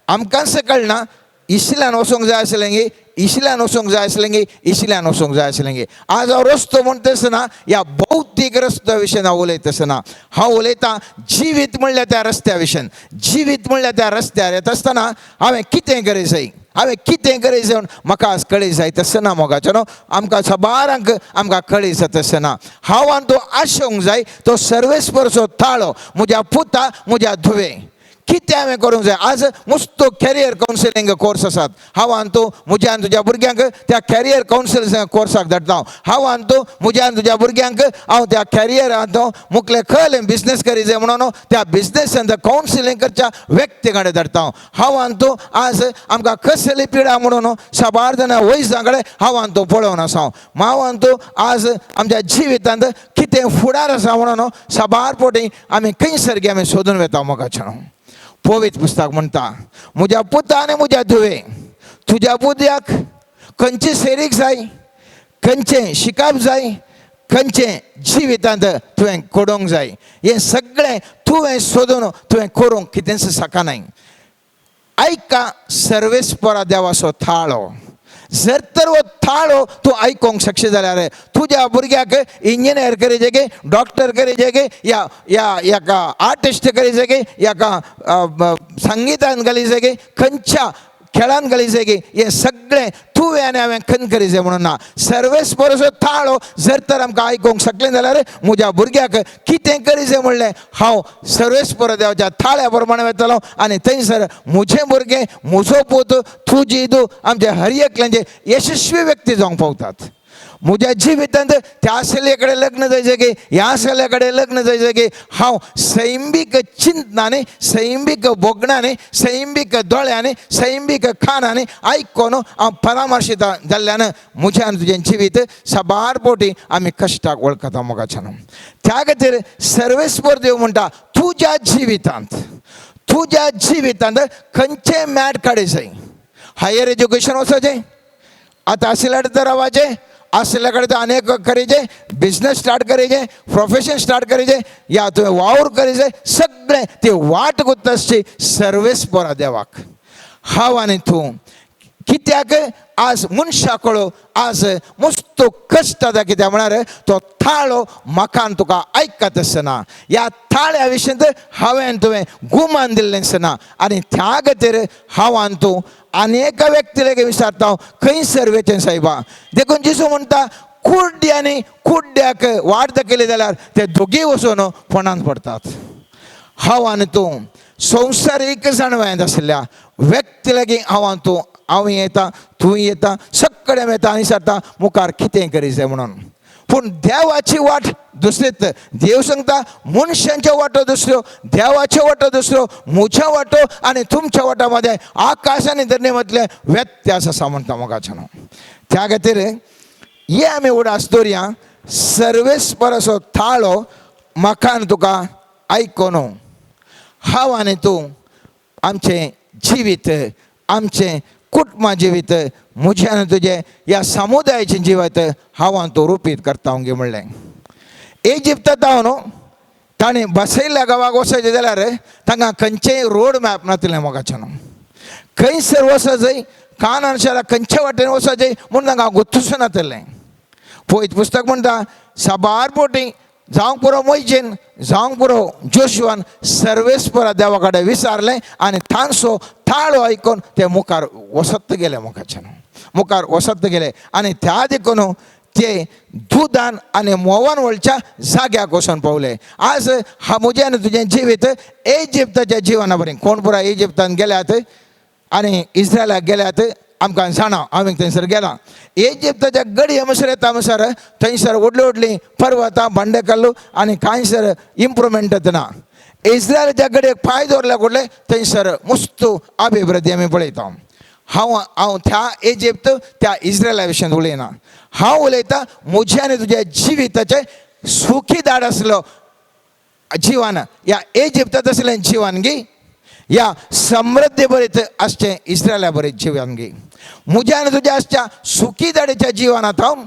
आमकांच कळना इशल्यान वचूंक जाय आसलें गे, इशल्यान वचूंक जाय आसलें गे, इशल्यान वचूंक जाय आसलें गे. आज हांव रस्तो म्हणटा आसतना ह्या भौतीक रस्त्या विशयी हांव उलयता आसतना हांव उलयतां जिवीत म्हणल्यार त्या रस्त्या विशयी. जिवीत म्हणल्यार त्या रस्त्यार येता आसतना हांवें कितें करूंक जाय, हांवें कितें करूंक जाय म्हाका आज कळीत जायत आसना मोगाचो न्हू. आमकां सबारांक आमकां कळीत जाता आसतना हांवान तो आशोंक जाय तो सर्वेस्परचो थाळो म्हज्या पुता म्हज्या धुवे. कितें हांवें करूंक जाय? आज मस्तो कॅरियर कावन्सिलींग कोर्स आसात. हांवान तूं म्हज्यान तुज्या भुरग्यांक त्या कॅरियर कावन्सिलींग कोर्साक धाडटा. हांवान तूं म्हज्यान तुज्या भुरग्यांक हांव त्या कॅरियरांत मुखलें खंय बिझनेस करी जाय म्हणून त्या बिझनेसांत कावन्सिलींग करच्या व्यक्ती कडेन धाडटा. हांवान तूं आज आमकां कसली पिडा म्हणून साबार जाणां वयसां कडेन हांवान तूं पळोवन आसा. हांवान तूं आज आमच्या जिवितांत कितें फुडार आसा म्हणून साबार पोटी आमी खंयसर गे आमी सोदून वेता मोगाचें. पवित्र पुस्तक म्हणटा म्हज्या पुता आनी म्हज्या धुवे तुज्या बुद्याक खंयची सेरीक जाय, खंयचें शिकप जाय, खंयचें जिवितांत तुवें कोडोंक जाय, हें सगळें तुवें सोदून तुवें करूंक कितेंच सकानाय. आयका सर्वेस्परा देवाचो थाळो. जर तर हो थाळो तूं आयकोंक शकता जाल्यार तुज्या भुरग्याक इंजिनियर करीचे गे, डॉक्टर करीचे गे, या आर्टिस्ट करीचे गे, या संगीतान घालीचे गे, खंयच्या खेळान घालीचे गे, हें सगळें तुवें आनी हांवें खंय करीचें म्हणून ना. सर्वेस्परचो थाळो जर तर आमकां आयकोंक शकलें जाल्यार म्हज्या भुरग्याक कितें करीचें म्हणलें हांव सर्वेस्पर देवाच्या थाळ्या प्रमाणे वयतलो आनी थंयसर म्हजें भुरगें, म्हजो पूत, तुजी तूं आमचे हर एकल्यांचे यशस्वी व्यक्ती जावंक पावतात. म्हज्या जिवितांत त्या आसले कडेन लग्न जायचें गे, ह्या आसले कडेन लग्न जायचें गे, हांव सैंबीक चिंतनांनी, सैंबीक बोगणांनी, सैंबीक दोळ्यांनी, सैंबीक खानांनी आयकोन हांव परामर्शिता जाल्ल्यान म्हज्यान तुजें जिवीत साबार पोटी आमी कश्टाक वळखता मोगाच्यान. त्या खातीर सर्वेस्पर देव म्हणटा तुज्या जिवितांत खंयचें मॅट काडूंक जाय. हायर एज्युकेशन वचचें, आतां आसल्या कडेन रावचें, असल्या कडेन अनेक करीचे, बिझनेस स्टार्ट करीचे, प्रोफेशन स्टार्ट करीचे, या तुवें वावर करीचे, सगळें ती वाट गुंत आसची सर्वेस्परा देवाक. हांव आनी तूं कित्याक आज मनशां कळो आज मस्तो कश्ट जाता. कित्याक म्हळ्यार तो थाळो म्हाका तुका आयकत आसना. ह्या थाळ्या विशयींत हांवें तुवें गुमान दिल्लें आसना आनी त्या खातीर हांवान तूं अनेक व्यक्तीक विचारता खंयसर वेचें सायबा. देखून जिसू म्हणटा कुड्डी आनी कुड्ड्याक वाट दाखयली जाल्यार ते दोगी वचून फोंडांत पडटात. हांव आनी तूं संवसारीक जाणवयांत आशिल्ल्या व्यक्ती लागीं हांव येता, तूं येता, सगळें येता आनी सांगता मुखार कितें करीचें म्हणून. पूण देवाची वाट दुसरीच. देव सांगता मनशांच्यो वाटो दुसऱ्यो, देवाच्यो वाटो दुसऱ्यो, म्हज्या वाटो आनी तुमच्या वाटा मध्ये आकाश आनी धरणी मदले व्यत्यास आसा म्हणटा मोगाच्यान. त्या खातीर हे आमी उडास दवरया सर्वेस्पर असो थाळो मकान तुका आयकोनो हांव आनी तूं आमचें जिवीत आमचें कुटुंबा जिवीत म्हजें आनी तुजें ह्या समुदायाचें जिवीत हांव आनी तूं रुपीत करता गे म्हणलें. इजिप्तांत हांव न्हू ताणें बसयल्ल्या गांवाक वचचें जाल्यार तांकां खंयचेय रोड मॅप नासलें मोगाचें न्हू. खंयसर वचचें कानान शाला खंयच्या वाटेन वचचें म्हूण तांकां गुत्तूच नासलें. पळयत पुस्तक म्हणटा साबार पोटी जावंक पुरो मोयजेन जावंक पुरो जोशुआन सर्वेस्परा देवा कडेन विचारलें आनी तांचो थाळो आयकून ते मुखार वसत गेले मोगाचें न्हू. मुखार वसत गेले आनी त्या देखून ते दुदान आनी मोवान वळच्या जाग्याक वचून पावले. आज म्हजें आनी तुजें जिवीत इजिप्ताच्या जिवना बरें. कोण पुराय इजिप्तान गेल्यात आनी इस्रायलाक गेल्यात आमकां जाणा. हांवें थंयसर गेलां. इजिप्ताच्या गडी मुसर येता मुसर थंयसर व्हडलीं व्हडलीं पर्वतां बंडेकल्लू आनी कांयसर इम्प्रुवमेंट ना. इस्रायलाच्या गडयेक पांय दवरल्या कडले थंयसर मुस्तू अभिवृद्धी आमी पळयता. हांव त्या इजिप्त त्या इस्रायला विशयी उलयना. हांव उलयतां म्हज्या आनी तुज्या जिविताचें सुखी दाड आसलो जिवन ह्या इजिप्तांत आसलें जिवन गी या समृद्धी भरीत आसचें इस्रायला भरीत जिवन गी. म्हज्या आनी तुज्या आसच्या सुखी दाडेच्या जिवनांत हांव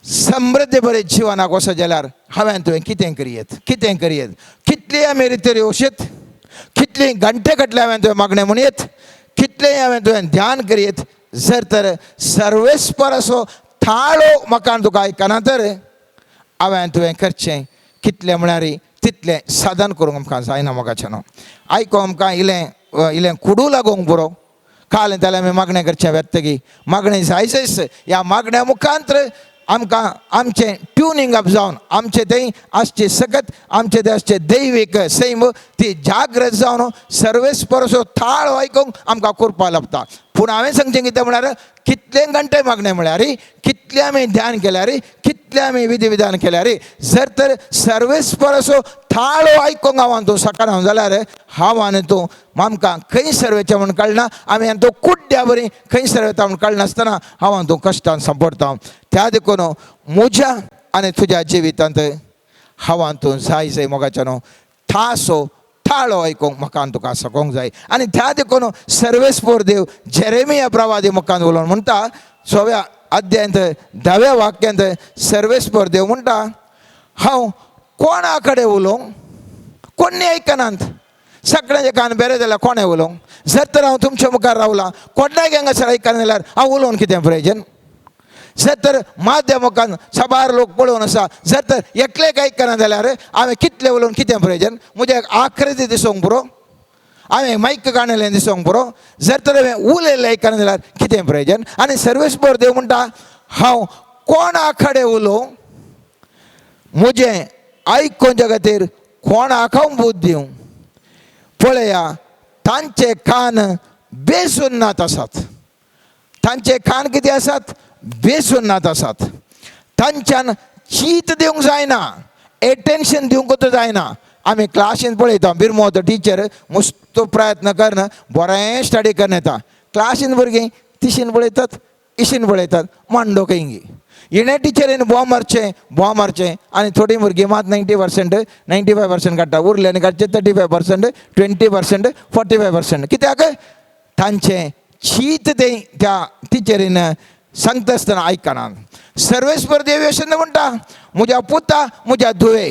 समृद्धी भरीत जिवनाक वचत जाल्यार हांवें तुवें कितें करियेत कितली आमी रिती येवशीत कितली घंटे कटले हांवें तुवें मागणें म्हणयेत कितलें हांवें तुवें ध्यान करियेत जर तर सर्वेस्पर असो थाळो म्हाका तुका आयकना तर हांवें तुवें करचें कितलें म्हळ्यार तितलें साधन करूंक आमकां जायना मोगाचें न्हू. आयको आमकां इलें कुडू लागूंक पुरो काल जाल्यार आमी मागणें करचें वेत्तगी मागणें जायच ह्या मागण्या मुखांतर आमकां आमचें ट्युनिंग अप जावन आमचें थंय आसचें सकत आमचें थंय आसचें दैवीक सैम ती जागृत जावन सर्वेस्पर असो थाळो आयकूंक आमकां करपा लागता. पूण हांवें सांगचें कितें म्हळ्यार कितले घंटे मागणें म्हळ्यार कितलें आमी ध्यान केल्यार कितलें आमी विधी विधान केल्यार जर तर सर्वेस्पर असो थाळो आयकूंक हांव तूं सकाळ जाल्यार हांव आनी तूं आमकां खंयसर वयचें म्हूण कळना. आमी आनी तूं कुड्ड्या बरीं खंयसर वयता म्हूण कळनासतना हांव तूं कश्टान सांपडटा. त्या देखून म्हज्या आनी तुज्या जिवितांत हांव तूं जाय मोगाचें न्हू थासो थाळो आयकूंक म्हाका तुका सकोंक जाय. आनी त्या देखून सर्वेस्पर देव जेरेमिया प्रवादी मुखार उलोवन म्हणटा 6व्या अध्यायांत 10व्या वाक्यांत सर्वेस्पर देव म्हणटा हांव कोणा कडेन उलोवंक कोणी आयकनात सगळ्यांचे कान बेरे जाल्यार कोणें उलोवंक जर तर हांव तुमच्या मुखार रावलां कोणाक हांगासर आयकना जाल्यार हांव उलोवन कितें प्रयोजन. जर तर माध्यमांत साबार लोक पळोवन आसा जर तर एकलेक आयकना जाल्यार हांवें कितलें उलोवन कितें प्रयोजन. म्हज्या आकृती दिसोंक पुरो हांवें मायक काणलें दिसोंक पुरो जर तर हांवें उलयलें आयकना जाल्यार कितें प्रयोजन. आनी सर्वेस्पर देव म्हणटा हांव कोणा कडेन उलोवं म्हजें आयकोवच्या खातीर कोणाक हांव बोध दिवं. पळया तांचे कान बेसुन्नात आसात. तांचे कान कितें आसात बेसुन्नात आसात. तांच्यान चीत दिवंक जायना एटेन्शन दिवंकूच जायना. आमी क्लासीन पळयता बिरमो तो टिचर मस्त प्रयत्न करना बरें स्टडी करन येता. क्लासीन भुरगीं तिशीन पळयतात इशीन पळयतात मांडो खंयगी हिणें टिचरीन बॉ मारचें आनी थोडीं भुरगीं मात 90% 95% काडटा उरलें काडचें 35% 20% 45%. कित्याक तांचें चीत तें त्या टिचरीन सांगता आसतना आयकना. सर्वेस्पर देव अशें म्हणटा म्हज्या पुता म्हज्या धुवे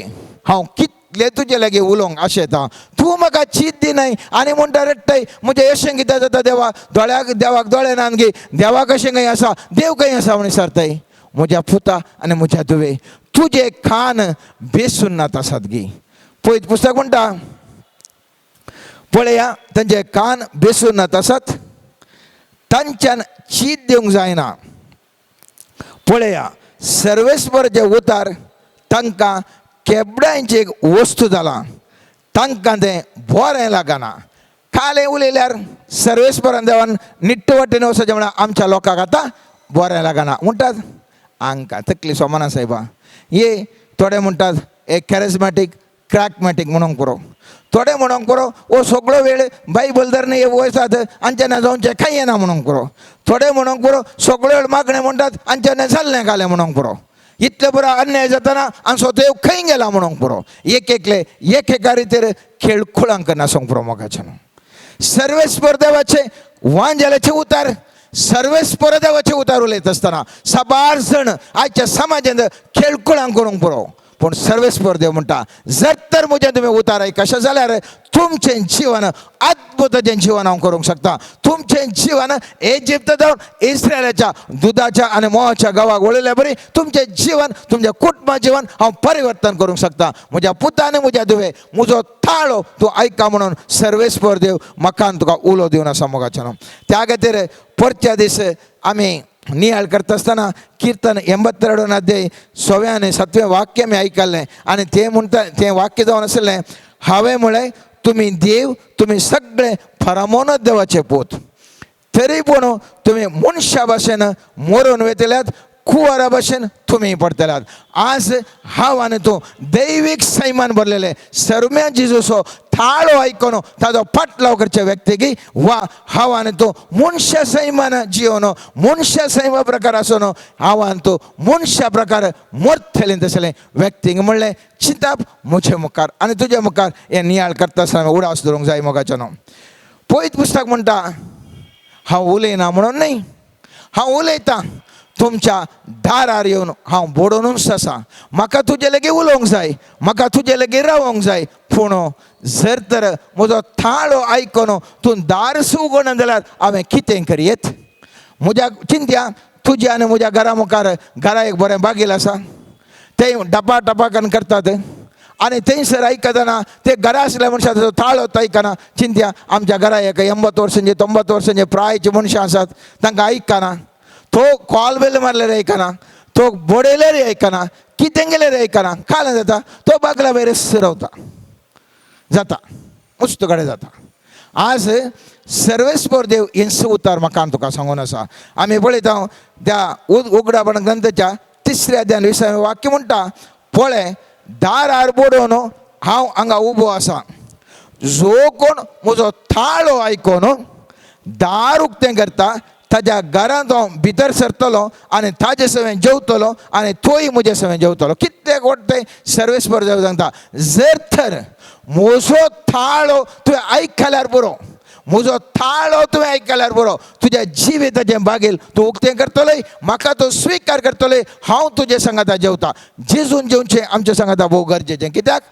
हांव कितलें तुजे लागीं उलोवंक आशेता तूं म्हाका चीत दिनाय आनी म्हणटा रडटाय म्हजें अशें कितें जाता देवा देवाक दोळे नान गे देवाक अशें खंय आसा देव खंय आसा म्हण विचारताय. म्हज्या पुता आनी म्हज्या धुवे तुजे कान बेसुन्नात आसात गी. पळयत पुस्तक म्हणटा पळया तांचे कान बेसुन्नात आसात तांच्यान चीत दिवंक जायना. पळया सर्वेस्पर जे उतार तांकां केबड्यांची एक वस्तू जाला तांकां तें बरें लागना. कालें उलयल्यार सर्वेस्परान देवान निट्ट वाटेन वचचें म्हळ्यार आमच्या लोकांक आतां बरें लागना म्हणटात हांकां तकली सोमाना सायबा. हे थोडे म्हणटात एक कॅरिझमॅटीक क्रॅकमॅटीक म्हणूंक पुरो थोडे म्हणूंक पुरो वो सगळो वेळ बायबल धरन हे वयसात आमच्यान जावचें कांय येना म्हणूंक पुरो. थोडे म्हणूंक पुरो सगळो वेळ मागणें म्हणटात आमच्यान जाल्लें कालें म्हणूंक पुरो. इतले बरो अन्याय जाताना आणि स्वतः खंय गेला म्हणून पुरो एक एकले एक एका रितीर खेळ खुळांक नासोंक पुरो मोगाच्या सर्वेस्पर देवाचे वांजेलाचे उतार सर्वेस्पर देवाचे उतार उलयत असताना साबार जण आजच्या समाजान खेळ खुळांक करूंक पुरो पण सर्वेस्पर देव म्हणटा जर तर म्हजें तुमी उतार कशें जाल्यार तुमचें जीवन अद्भुताचें जीवन हांव करूंक शकता तुमचें जीवन इजिप्त जावन इस्रायलाच्या दुदाच्या आनी मोहाच्या गांवाक वळयल्या बरी तुमचें जीवन तुमचें कुटुंब जीवन हांव परिवर्तन करूंक शकता म्हज्या पुतान म्हज्या दुवे म्हजो ताळो तूं आयका म्हणून सर्वेस्पर देव म्हाका तुका उलो दिवन आसा मोगाच्यान त्या खातीर परच्या दीस आमी नियाळ करता असताना कीर्तन 82 अध्याय 6 आनी 7 वाक्य मी ऐकलें आणि ते म्हणटा तें वाक्य जावन आसलें हांवें म्हळें तुमी देव तुमी सगळे फरामोनच देवाचे पोत तरी पूण तुमी मनशा भाशेन मरून वेतल्यात कुवारा भाशेन तुमी पडतल्यात आज हांव आनी तूं दैवीक सैमान भरलेले सर्म्या जिजूसो थाळो आयकोन ताजो फाटलाव करचे व्यक्तीक वा हांव आनी तूं मनशा सैमान जियोन मनशा सैमा प्रकार आसून हांव आनी तूं मनशा प्रकार मरतलें तसलें व्यक्तीक म्हणलें चिंताप म्हजे मुखार आनी तुजे मुखार हें नियाळ करता आसतना उडास धरूंक जाय मोगाच्यान पयत पुस्तक म्हणटा हांव उलयना म्हणून न्ही हांव उलयतां तुमच्या दारार येवन हांव बोडोनूच आसा म्हाका तुजे लागीं उलोवंक जाय म्हाका तुजे लागीं रावोंक जाय पूण जर तर म्हजो थाळो आयकोन तूं दार उगडना जाल्यार हांवें कितें करीत म्हज्या चिंत्या तुज्या आनी म्हज्या घरा मुखार घरा एक बरें बागील आसा तें डपा टपाकन करतात आनी थंयसर आयकतना ते घरा आसल्या मनशाचो थाळो आयकना चिंत्या आमच्या घरा एक 80 वर्सांचे 90 वर्सांचे प्रायचे मनशां आसात तांकां आयकना तो कॉल बेल मारल्यार आयकना तो बडयल्यार आयकना कितें गेल्यार आयकना काल जाता तो बागला भायर रावता जाता मस्त कडेन जाता आज सर्वेस्पर देव हेंच उतार म्हाका तुका सांगून आसा आमी पळयता त्या उगडापण ग्रंथाच्या 3 अध्यायान 20 वाक्य म्हणटा पळय दारार बोडोवन हांव हांगा उबो आसा जो कोण म्हजो थाळो आयकोन दार उक्तें करता ताज्या घरांत हांव भितर सरतलो आनी ताजे सवें जेवतलो आनी तोय म्हजे सवें जेवतलो कितें घडटय सर्वेस्पर देव सांगता जर तर म्हजो थाळो तुवें आयकल्यार बरो म्हजो थाळो तुवें आयकल्यार बरो तुज्या जिविताचें बागेल तूं उक्तें करतलोय म्हाका तो स्विकार करतलोय हांव तुजे सांगाता जेवता जेजून जेवचें आमच्या सांगाता भोव गरजेचें कित्याक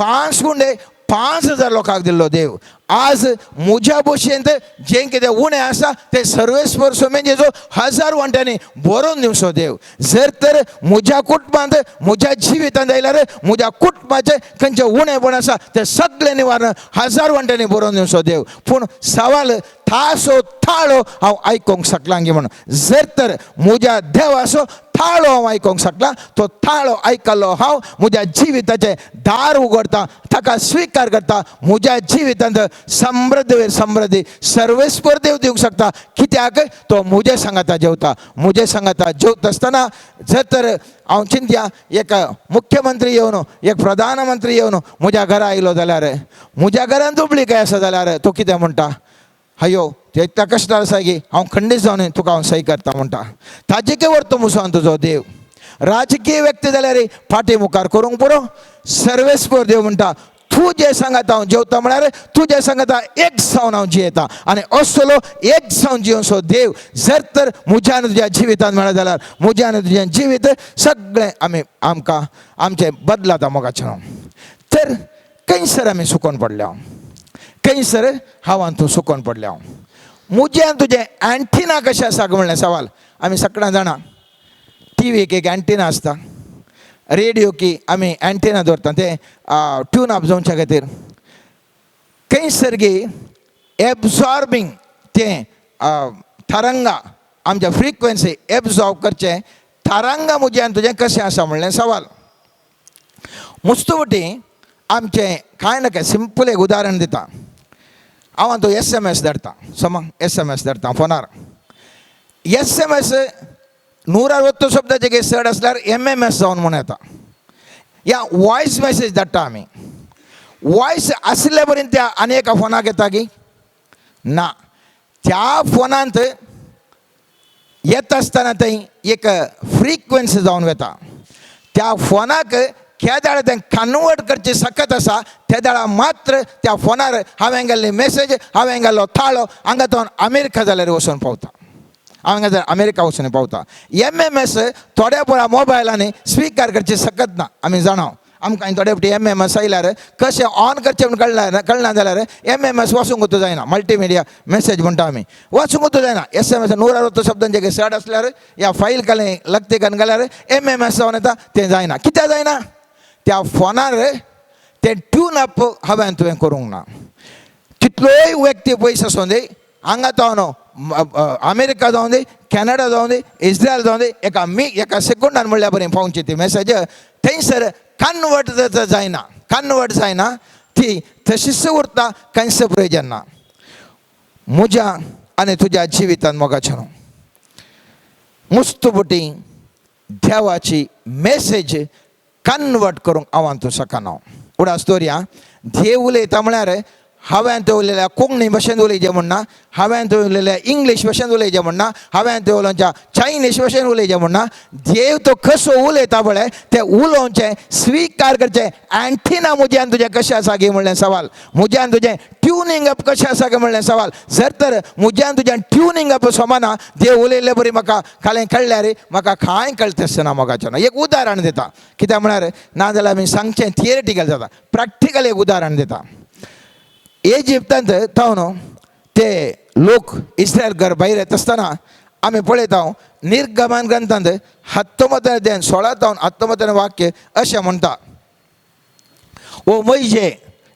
5 गुंडे 5000 लोकांक दिल्लो देव आज म्हज्या भशेन जें कितें उणें आसा तें सर्वेस्पर सोमेजेचो 1000 वांट्यांनी बरोवन दिवचो देव जर तर म्हज्या कुटुंबांत म्हज्या जिवितांत आयल्यार म्हज्या कुटुंबाचें खंयचें उणेंपण आसा तें सगळें निवारण 1000 वांट्यांनी बरोवन दिवचो देव पूण सवाल थासो थाळो हांव आयकोंक शकलां गे म्हणून जर तर म्हज्या देवाचो थाळो हांव आयकोंक शकला तो थाळो आयकल्लो हांव म्हज्या जिविताचें दार उगडटा ताका स्विकार करता म्हज्या जिवितांत समृद्धी वयर समृद्धी सर्वेस्पर देव दिवंक शकता कित्याक तो म्हजे सांगाता जेवता म्हजे सांगाता जेवता आसतना जर तर हांव चिंत्या एक मुख्यमंत्री येवन एक प्रधानमंत्री येवन म्हज्या घरा आयलो जाल्यार म्हज्या घरान दुबळी काय आसा जाल्यार तो कितें म्हणटा हयो ते इतल्या कश्टार आसा की हांव खंडीत जावन तुका हांव सही करता म्हणटा ताजे के व्हरतो मुसो तुजो देव राजकीय व्यक्ती जाल्यार फाटी मुखार करूंक पुरो सर्वेस्पर देव म्हणटा तूं जे सांगाता हांव जेवता म्हळ्यार तुजे सांगाता एक जावन हांव जियेता आनी असलो एक जावन जियोसो देव जर तर म्हज्यान तुज्या जिवितांत मेळ्ळा जाल्यार म्हज्यान तुजें जिवीत सगळें आमकां आमचें बदलाता मोगाचें तर खंयसर आमी सुकोन पडल्या खंयसर हांव आनी तूं सुकोन पडल्या म्हज्यान तुजें एंटिना कशें आसा म्हणलें सवाल आमी सगळ्यां जाणां टीव्हीक एक एंटिना आसता रेडियो की आमी एंटिना दवरता ते ट्यून अप जावच्या खातीर खंयसर गी एब्सॉर्बिंग तें तरंगा आमच्या फ्रिक्वेन्सी एब्सॉर्ब करचें तरंगा म्हज्यान तुजें कशें आसा म्हणलें सवाल मुस्तवटी आमचें कांय नाका सिंपल एक उदाहरण दिता हांव तो SMS धाडटा समा SMS धाडटा फोनार SMS 160 शब्दाचे चड आसल्यार MMS जावन म्हूण येता या वॉयस मेसेज धाडटा आमी वॉयस आसले पर्यंत त्या आनी एका फोनाक येता की ना त्या फोनांत येता आसतना थंय एक फ्रिक्वेन्सी जावन वता त्या फोनाक केदाळ तें कन्वर्ट करचे सकत आसा तेदाळा मात्र त्या फोनार हांवें गेल्ली मेसेज, हांवें गेल्लो थाळो हांगा तो अमेरिका जाल्यार वचून पावता, हांगा जर अमेरिका वचून पावता. MMS थोड्या पळय मोबायलांनी स्विकार करचे सकत ना. आमी जाणाव आमकां थोडे फावटी MMS आयल्यार कशें ऑन करचें म्हूण कळना जाल्यार MMS वचूंकूच जायना. मल्टीमिडिया मेसेज म्हणटा आमी, वचूंकूच जायना. SMS 160 शब्दांचे चड आसल्यार या फायल कालें लगते करून गेल्यार MMS जावन येता, तें जायना. कित्याक जायना? त्या फोनार तें ट्यून अप हांवें तुवें करूंक ना. कितलोय व्यक्ती पयस आसूं दी, हांगा तो न्हू अमेरिका जावं दी, कॅनडा जावं दी, इस्रायल जावं दी, एका सेकंडान म्हणल्यार बरें पावची ती मेसेज थंयसर कन्वर्ट जायना, ती तशीच उरता, कांयच प्रयोजन ना. म्हज्या आनी तुज्या जिवितांत मोगाचें मुस्तुबुटी देवाची मेसेज कन्वर्ट करूंक हांव तूं शकना. उडास दवरया. देव उलयता म्हळ्यार हांवें तें उलयल्या कोंकणी भाशेंत उलयचें म्हणना, हांवें तें उलयल्या इंग्लीश भाशेंत उलयचें म्हणना, हांवें तें उलोवच्या चायनीज भाशेंत उलयचें म्हणना. देव तो कसो उलयता पळय तें उलोवचें, स्विकार करचें. एंटिना म्हज्यान तुजें कशें आसा गे म्हणलें सवाल, म्हज्यान तुजें ट्युनिंग अप कशें आसा गे म्हणलें सवाल. जर तर म्हज्यान तुजें ट्युनिंग अप सोमाना, देव उलयलें बरी म्हाका खालें कळल्यार म्हाका कांय कळटा आसतना मोगाचें ना. एक उदाहरण दिता, कित्याक म्हळ्यार नाजाल्यार आमी सांगचें थियरेटिकल जाता, प्रॅक्टिकल एक उदाहरण दिता. इजिप्तांत तो न्हू ते लोक इस्रायल घर भायर येता आसतना आमी पळयता निर्गमन ग्रंथांत 19:16 वाक्य अशें म्हणटा, ओ मोइशे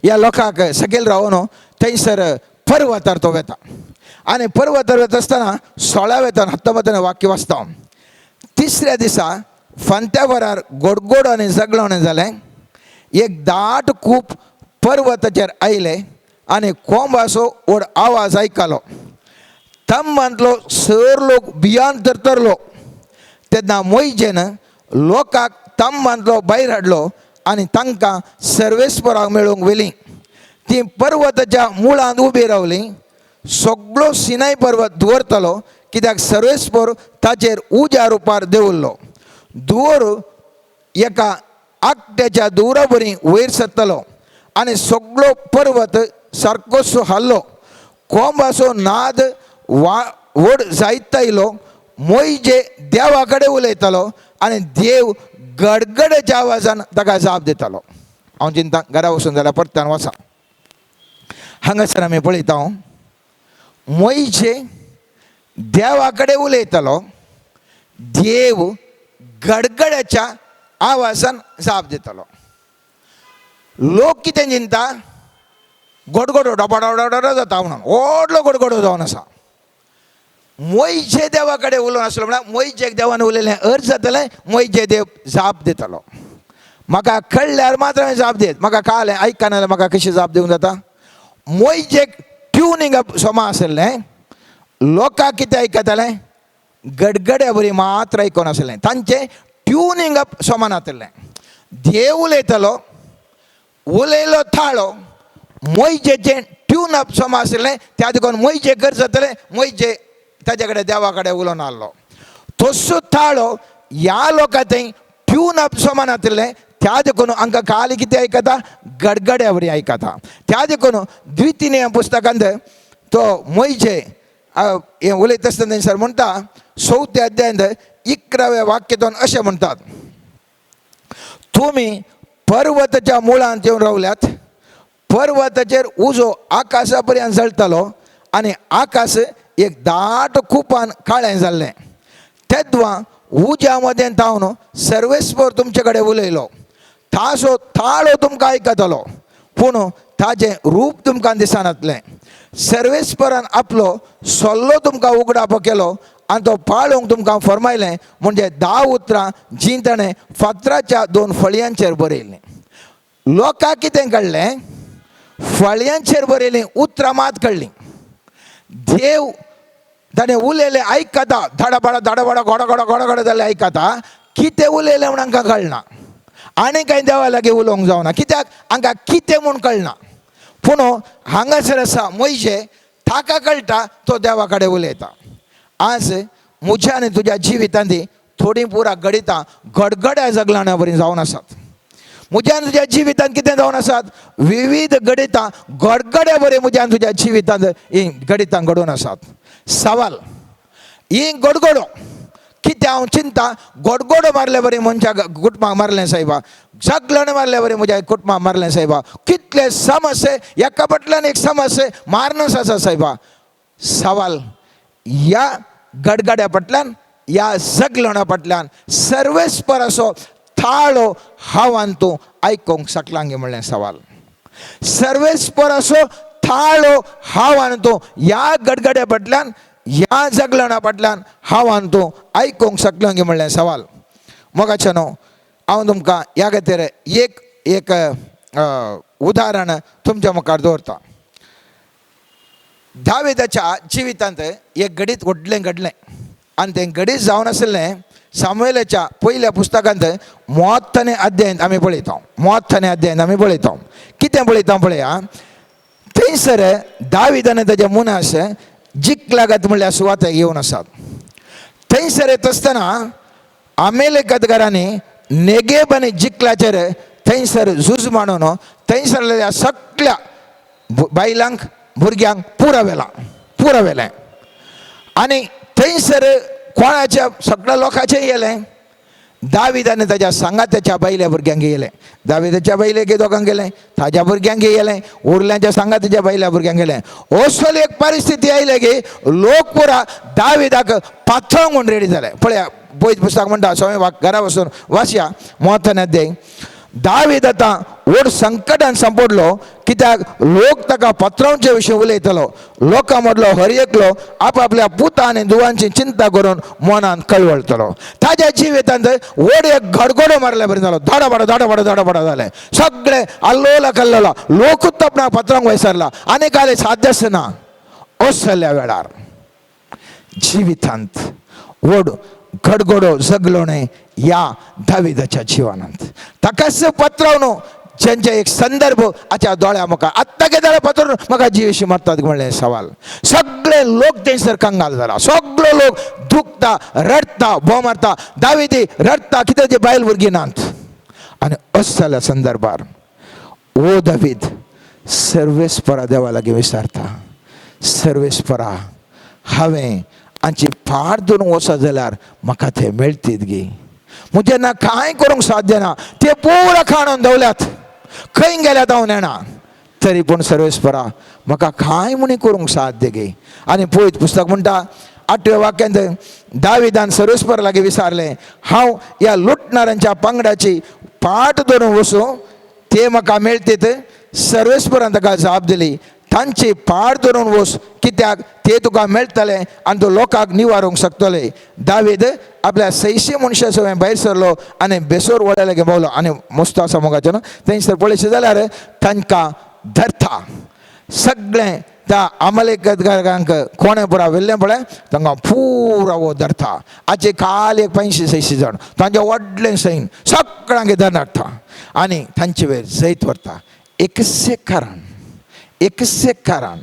ह्या लोकांक सकयल रावून थंयसर पर्वतार तो वेता. आनी पर्वतार वता आसतना 16 वाक्य वाचता. तिसऱ्या दिसा फांत्या वरार गोडगोड आनी झगडोवणें जालें. एक दाट खूब पर्वताचेर आयले आनी कोंबाचो व्हड आवाज आयकलो. तंबांतलो सर लोक भियान तरतरलो. तेन्ना मोइशेन लोकांक तंबांतलो भायर हाडलो आनी तांकां सर्वेस्पराक मेळूंक व्हेलीं. ती पर्वताच्या मुळांत उबी रावली. सगळो सिनाय पर्वत दुवरतलो, कित्याक सर्वेस्पर ताचेर उज्या रुपार देंवल्लो. दुवर एका आकट्याच्या दुवरा बरी वयर सरतलो आनी सगळो पर्वत सारकोसो हाल्लो. कोंबाचो नाद व्हड जायत आयलो. मोइशे देवा कडेन उलयतालो आनी देव गडगड्याच्या आवाजान ताका जाप दितालो. हांव चिंता घरा वचून जाल्यार परत्यान वचा. हांगासर आमी पळयता मोइशे देवा कडेन उलयतालो, देव गडगड्याच्या आवाजान जाप दितालो. लोक कितें चिंता, गडगडो डबडडड जाता म्हणून व्हडलो गडगडो जावन आसा. मोइशे देवा कडेन उलोवन आसलो म्हळ्यार मोइशेक देवान उलयलें अर्थ जातलें. मोइशे देव जाप दितालो. म्हाका कळल्यार मात्र हांवें जाप दित, म्हाका कळ्ळें आयकना जाल्यार म्हाका कशें जाप दिवंक जाता. मोइशेक ट्युनिंग अप सोमा आसलें. लोकांक कितें आयकतालें, गडगड्या बरी मात्र आयकोन आसलें. तांचें ट्युनिंग अप सोमान जातलें. देव उलयतालो, उलयलो थाळो, मोइशेचें ट्यून अप सोमा आसलें. त्या देखून मोइशे कर जातलें. मोइशे ताचे कडेन देवा कडेन उलोवन आसलो. तसो थाळो ह्या लोकां थंय ट्यून अप सोमान जातलें. त्या देखून हांकां काल कितें आयकता, गडगड्या बरी आयकता. त्या देखून द्वितीय पुस्तकांत तो मोइशे हें उलयता आसतना थंयसर म्हणटा 4व्या अध्यायांत 11व्या वाक्यातून अशें म्हणटात, तुमी पर्वताच्या मुळांत येवन रावल्यात. पर्वताचेर उजो आकाशा पर्यंत जळटलो आनी आकाश एक दाट खुपान काळें जाल्लें. तेद्वा उज्या मदें तावन सर्वेस्पर तुमचे कडेन उलयलो. ताचो थाळो तुमकां आयकतलो, पूण ताचें रूप तुमकां दिसनातलें. सर्वेस्परान आपलो सल्लो तुमकां उगडाप केलो आनी तो पाळूंक तुमकां फरमायलें. म्हणजे 10 उतरां जीं ताणें फातराच्या 2 फळयांचेर बरयलीं. लोकांक कितें कळ्ळें, फळयांचेर बरयलीं, उतरां मात कळ्ळीं. देव ताणें उलयलें आयकता, धडबड धडबड घोडघोड घोडघोड जालें आयकता. कितें उलयलें म्हूण हांकां कळना आनी कांय देवा लागीं उलोवंक जावना, कित्याक हांकां कितें म्हूण कळना. पूण हांगासर आसा मोइशे, ताका कळटा तो देवा कडेन उलयता. आज म्हज्या आनी तुज्या जिवितांत थोडी पुरा गडितां गडगड्या जगलाण्या बरी जावन आसात. म्हज्यान तुज्या जिवितांत कितें जावन आसात, विविध गडितां गडगड्या बरे म्हज्यान तुज्या जिवितांत ही गडितां घडोवन आसात. सवाल ही गडगडो कितें हांव चिंता, गडगडो मारले बरे मनशाक कुटुंबाक मारलें सायबा, सगळ्यान मारले बरे म्हज्या कुटुंबाक मारलें सायबा. कितले समस्ये एका फाटल्यान एक समस्ये मारनस आसा सायबा. सवाल ह्या गडगड्या फाटल्यान ह्या जगलणा फाटल्यान सर्वेस्पर असो थाळो हांवान तूं आयकोंक शकलां गे म्हणलें सवाल. सर्वेस्पर असो थाळो हांवान तूं ह्या गडगड्या फाटल्यान ह्या जगलणा फाटल्यान हांवान तूं आयकोंक शकलां गे म्हणलें सवाल. मोगाचें न्हू, हांव तुमकां ह्या खातीर एक उदाहरण तुमच्या मुखार दवरता. दाविदाच्या जिवितांत एक घडीत व्हडलें घडलें आनी तें घडीत जावन आसलें सामुएलाच्या पयल्या पुस्तकांत 33 अध्यायांत आमी पळयता. 33 अध्यायांत आमी पळयता. कितें पळयता पळया. थंयसर दाविदान ताच्या मुनास जिक लागत म्हणल्यार सुवातेक येवन आसात. थंयसर येत आसतना अमेलेकतकारांनी नेगेब आनी जिकलाचेर थंयसर झूज मांडून थंयसरल्या सगळ्या बायलांक भुरग्यांक पुरा व्हेलें. आनी थंयसर कोणाच्या सगळ्या लोकांचें येलें. दाविदान ताच्या सांगात्याच्या बायल्या भुरग्यांक येलें. दाविदाच्या बायलेक दोगांक गेलें, ताज्या भुरग्यांक येलें, उरल्यांच्या सांगात्याच्या बायल्या भुरग्यांक गेलें. असली एक परिस्थिती आयली की लोक पुरा दाविदाक पाथोवंक म्हूण रेडी जाले. पळया पयत पुस्तक म्हणटा, सवय घरा वचून वाचया 33 अध्याय. दावीद आतां व्हड संकटान सांपडलो, कित्याक लोक ताका पत्रांचे विशीं उलयतलो. लोकां मदलो हर एकलो आपआपल्या पुता आनी दुवांची चिंता करून मनांत कळवळतलो. ताज्या जिवितांत व्हड एक गडगडो मारल्या बरें जालो. धडबड जालें. सगळे आल्लोला कल्लोला. लोकूच आपणाक पत्रांक वयसरला आनी काले साध्य आसना. असल्या वेळार जिवितांत व्हड गडगडो जगलोणे ह्या दाविदाच्या जिवनांत. ताकाच पत्रावन जेंचे एक संदर्भ आच्या दोळ्या मुखार आत्ता केदार पत्र म्हाका जीवेशी मारतात म्हणलें सवाल. सगळे लोक थंयसर कंगाल जाला. सगळे लोक दुखता, रडता, मारता. दाविदी रडता, कित्याक ते बायल भुरगीं नात. आनी असल्या संदर्भार ओ दावीद सर्वेस्परा देवा लागीं विचारता, सर्वेस्परा हांवें हांची फाट धरून वचत जाल्यार म्हाका ते मेळटीत गे. म्हजें ना कांय करूंक साध्य ना. ते पुरा खाणून दवल्यात, खंय गेल्यात हांव नेना. तरी पूण सर्वेस्परा म्हाका कांय म्हणी करूंक साध्य गे. आनी पळयत पुस्तक म्हणटा 8व्या वाक्यांत दाविदान सर्वेस्परा लागीं विचारलें, हांव ह्या लुटणाऱ्यांच्या पंगडाची फाट धरून वचूं, ते म्हाका मेळटीत. सर्वेस्परान ताका जाप दिली, तांची फाट धरून वच, कित्याक ते तुका मेळटले आनी तूं लोकांक निवारूंक शकतले. दावीद आपल्या 600 मनशां सगळें भायर सरलो आनी बेसोर वड्याले गे भोंवलो. आनी मस्त आसा मोगाचें न्हू. थंयसर पळयशें जाल्यार तांकां धरता. सगळें त्या अमलेकतकारांक कोणें पुरा व्हेल्लें पळय तांकां पुरा वो धरता. हाचे काल एक 500-600 जण तांचें व्हडलें सैन सगळ्यांक धरून हाडटा आनी तांचे वयर जैत व्हरता. एकसे कारण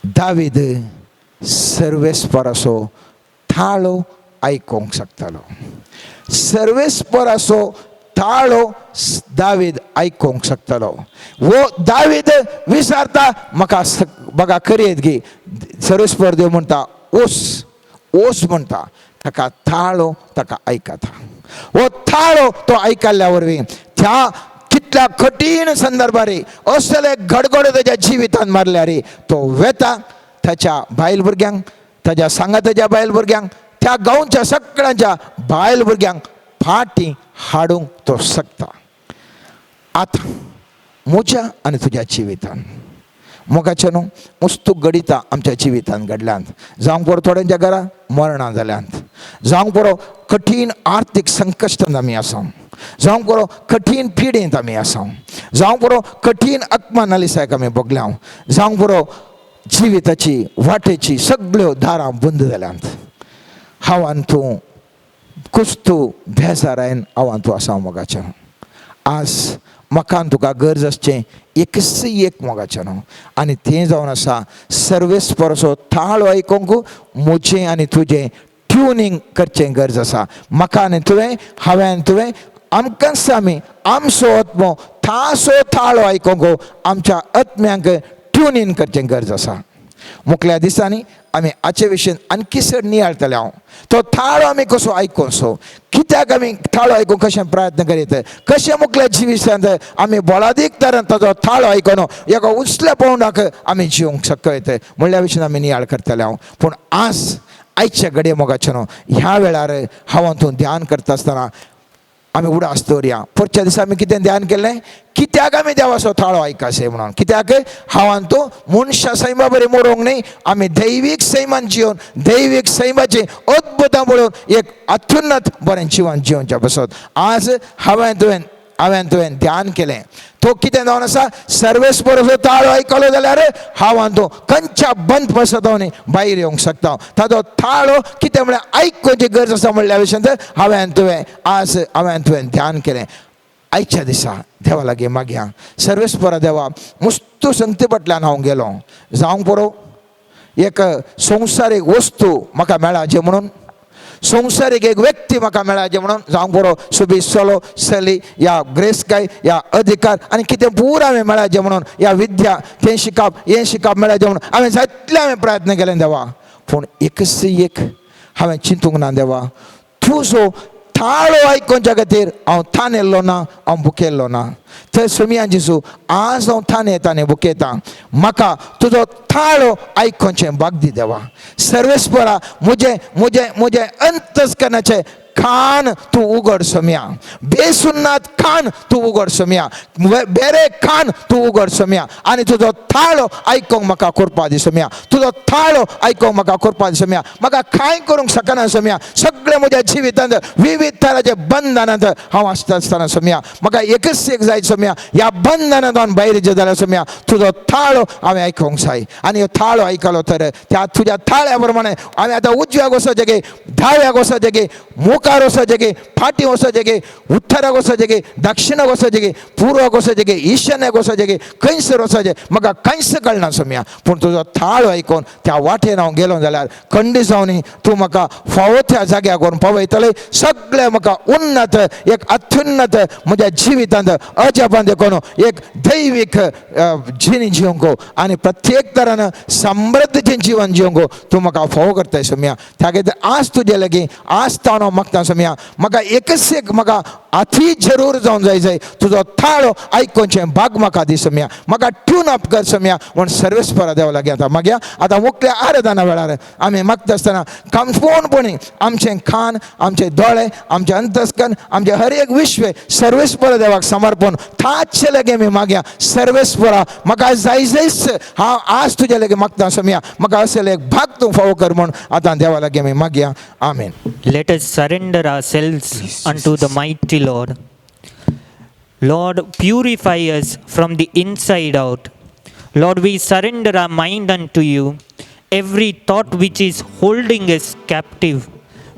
दावीद सर्वेस्पराचो थाळो आयकोंक शकतालो. सर्वेस्पराचो थाळो दावीद आयकोंक शकतालो. वो दावीद विचारता, म्हाका बघा करीत गे. सर्वेस्पर देव म्हणटा ओस म्हणटा, ताका थाळो ताका आयकता. वो थाळो तो आयकल्ल्या वरवीं त्या कितल्या कठीण संदर्भार असले गडगडो ताच्या जिवितांत मारल्यार तो वेता ताच्या बायल भुरग्यांक, ताच्या सांगाताच्या बायल भुरग्यांक, त्या गांवच्या सगळ्यांच्या बायल भुरग्यांक फाटीं हाडूंक तो शकता. आतां म्हज्या आनी तुज्या जिवितांत मोगाचें न्हू, मस्तूक गडितां आमच्या जिवितांत घडल्यांत. जावंक पडो थोड्यांच्या घरा मरणां जाल्यांत, जावंक पडो कठीण आर्थीक संकश्टांत आमी आसा, जावंक पडो कठीण पिडेंत आमी आसा, जावंक पडो कठीण अक्मानालिसाक आमी भोगल्या, जावंक पडो जिविताची वाटेची सगळ्यो दारां बंद जाल्यांत. हांवान तूं कुस्तू बेजारायन हांवान तूं आसा मोगाचें. आज म्हाका तुका गरज आसचें एक मोगाचें न्हू, आनी तें जावन आसा सर्वेस्पराचो थाळो आयकोंक म्हजें आनी तुजें ट्युनिंग करचें गरज आसा. म्हाका आनी तुवें, हांवें आनी तुवें आमकांच आमी आमचो आत्मो थासो थाळो आयकोंक आमच्या आत्म्यांक ट्युन इन करचें गरज आसा. मुखल्या दिसांनी आमी हाचे विशयी आणखी चड नियाळटले. हांव तो थाळो आमी कसो आयकोसो, कित्याक आमी थाळो आयकूंक कशें प्रयत्न करीत, कशें मुखल्या जिवितांत आमी बोलादीक तरान ताचो थाळो आयकोन एका उचल्या पावंडाक आमी जिवंक शकयत म्हणल्या विशयी आमी नियाळ करतले. हांव पूण आयच्या घडये मोगाचे न्हू, ह्या वेळार हांव तूं ध्यान करता आसतना आमी उडास दवरया. परच्या दिसा आमी कितें ध्यान केलें, कित्याक आमी देवाचो थाळो आयकासे म्हणून. कित्याक हांव तूं मनशा सैमा बरें मरोंक न्ही, आमी दैवीक सैमान जिवन दैवीक सैमाची अद्भुतां पळोवन एक अत्युन्नत बरें जिवन जिवच्या बसत. आज हांवें तुवें ध्यान केलें, तो कितें जावन आसा, सर्वेस्पराचो ताळो आयकलो जाल्यार हांव तूं खंयच्या बंद बसतोनी भायर येवंक शकता. ताचो ताळो कितें म्हळ्यार आयकुची गरज आसा म्हणल्या विशयी हांवें तुवें ध्यान केलें. आयच्या दिसा देवा लागीं मागया, सर्वेस्परा देवा, मस्तू संगती फाटल्यान हांव गेलो, जावंक पुरो एक संवसारीक वस्तू म्हाका मेळाचे म्हणून, संवसारीक एक व्यक्ती म्हाका मेळाचे म्हणून, जावंक पुरो सुबी सोलो सली या ग्रेस्काय या अधिकार आनी कितें पुरो हांवें मेळाचे म्हणून, या विद्या तें शिकप हें शिकप मेळाचें म्हणून हांवें जातलें प्रयत्न केले देवा. पूण एकच एक हांवें चिंतूंक ना देवा, तूं जो थाळो आयकोच्या खातीर हांव थान येयल्लो ना, हांव बुकेल्लो ना. थंय सोमया जेजू, आज हांव थान येता आनी बुकयता, म्हाका तुजो थाळो आयकोचें भाग दी देवा. सर्वेस्परा म्हजें अंतस्करणाचें खान तूं उगड सोम्या, बेसुन्नात खान तूं उगड सोम्या, बेरे खान तूं उगड सोम्या, आनी तुजो थाळो आयकोंक म्हाका करपा दी सोम्या. तुजो थाळो आयकोंक म्हाका करपा दी सोम्या. म्हाका कांय करूंक शकना सोम्या. सगळे म्हज्या जिवितांत विविध तरांचे बंधनांत हांव आसता आसतना सोम्या, म्हाका एकच एक जाय सोम्या, ह्या बंधनांत हांव भायर जे जाल्यार सोम्या तुजो थाळो हांवें आयकोंक जाय. आनी हो थाळो आयकलो तर त्या तुज्या थाळ्या प्रमाणे हांवें आतां उजव्याक वचचें गे, दाव्याक वचचें गे, मुखार वचचें गे, फाटीं वचचें गे, उत्तराक वचचें गे, दक्षिणाक वचचें गे, पुर्वाक वचचें गे, ईशान्याक वचचें गे, खंयसर वचचें म्हाका कांयच कळना सोम्या. पूण तुजो थाळो आयकोन त्या वाटेन हांव गेलो जाल्यार खंडी जावनी तूं म्हाका फावो त्या जाग्यार व्हरून पावयतलें. सगळें म्हाका उन्नत एक अत्युन्नत म्हज्या जिवितांत अजापान देखून एक दैवीक जिणी जिवंक आनी प्रत्येक तरान समृद्धीचें जिवन जिवंक तूं म्हाका फावो करताय सोम्या. त्या खातीर आज तुजे लागीं आज ताणो मागता सोम्या, म्हाका एकच एक म्हाका अति जरूर जावन जाय तुजो थाळो आयकोचें भाग म्हाका दी सोम्या. म्हाका ट्यून अप कर सोम्या म्हूण सर्वेस्परा देवा लागीं आतां मागया. आतां मुखल्या आराधना वेळार आमी मागता आसतना काणकोणपणी आमचें खान, आमचे दोळे, आमचें अंतस्करण, आमचें हर एक विश्व सर्वेस्परा देवाक समर्पण ताचे लागीं आमी मागया. सर्वेस्परा म्हाका जायच हांव आज तुजे लागीं मागता सोम्या, म्हाका असले एक भाग तूं फावो कर म्हूण आतां देवा लागीं आमी मागया. आमेन. Let us surrender ourselves unto the mighty Lord. Lord, purify us from the inside out. Lord, we surrender our mind unto you. Every thought which is holding us captive,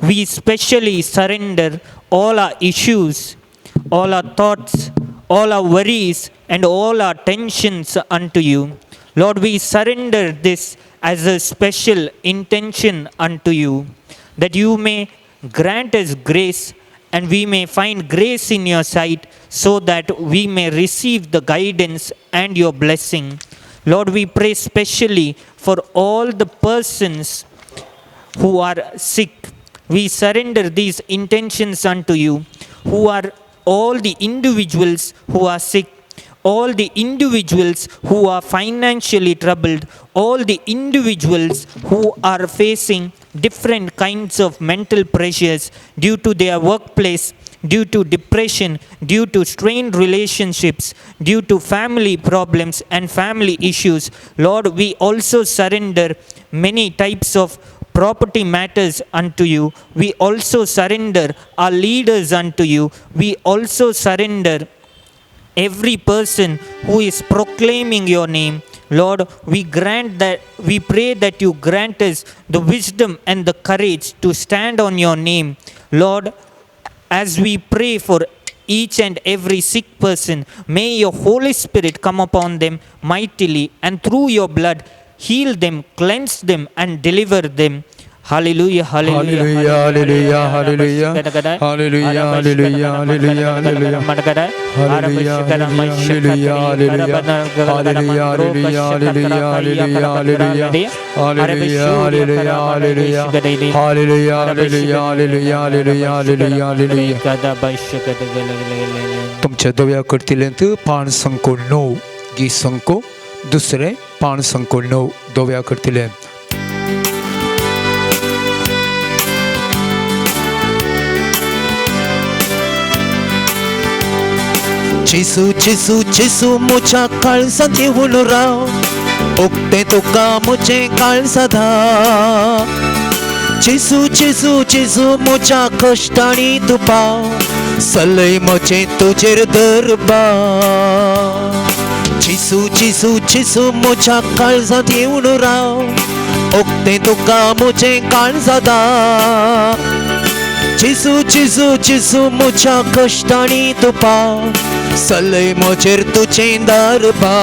we specially surrender all our issues, all our thoughts, all our worries, and all our tensions unto you. Lord, we surrender this as a special intention unto you, that you may grant us grace and we may find grace in your sight, so that we may receive the guidance and your blessing. Lord, we pray specially for all the persons who are sick. We surrender these intentions unto you, who are all the individuals who are sick, all the individuals who are financially troubled, all the individuals who are facing different kinds of mental pressures due to their workplace, due to depression, due to strained relationships, due to family problems and family issues. Lord, we also surrender many types of property matters unto you. We also surrender our leaders unto you. We also surrender every person who is proclaiming your name. Lord, we pray that you grant us the wisdom and the courage to stand on your name. Lord, as we pray for each and every sick person, may your Holy Spirit come upon them mightily, and through your blood heal them, cleanse them, and deliver them. Hallelujah, hallelujah, Hallelujah, hallelujah, hallelujah, hallelujah, hallelujah, hallelujah, hallelujah. तुमच्या दोव्याकडतीलेंत पाण संकोल 9 गीत संको दुसरे पाण संकोल 9 दोव्याकडतीले चिसू चिसू चिसू मुझ्या काळजात येऊन राव ओकते तुका मुझे काळजादा चिसू चिसू चिसू मुझ्या कष्टानी तू पाव सलय मोचे तुझेर दरबा चिसू चिसू चिसू मुझ्या काळजात येऊन राव ओकते तुका मुझे काळजादा चिसू चिसू चिसू मुझ्या कष्टानी तू पाव सलय मोचेर तुझे दरबा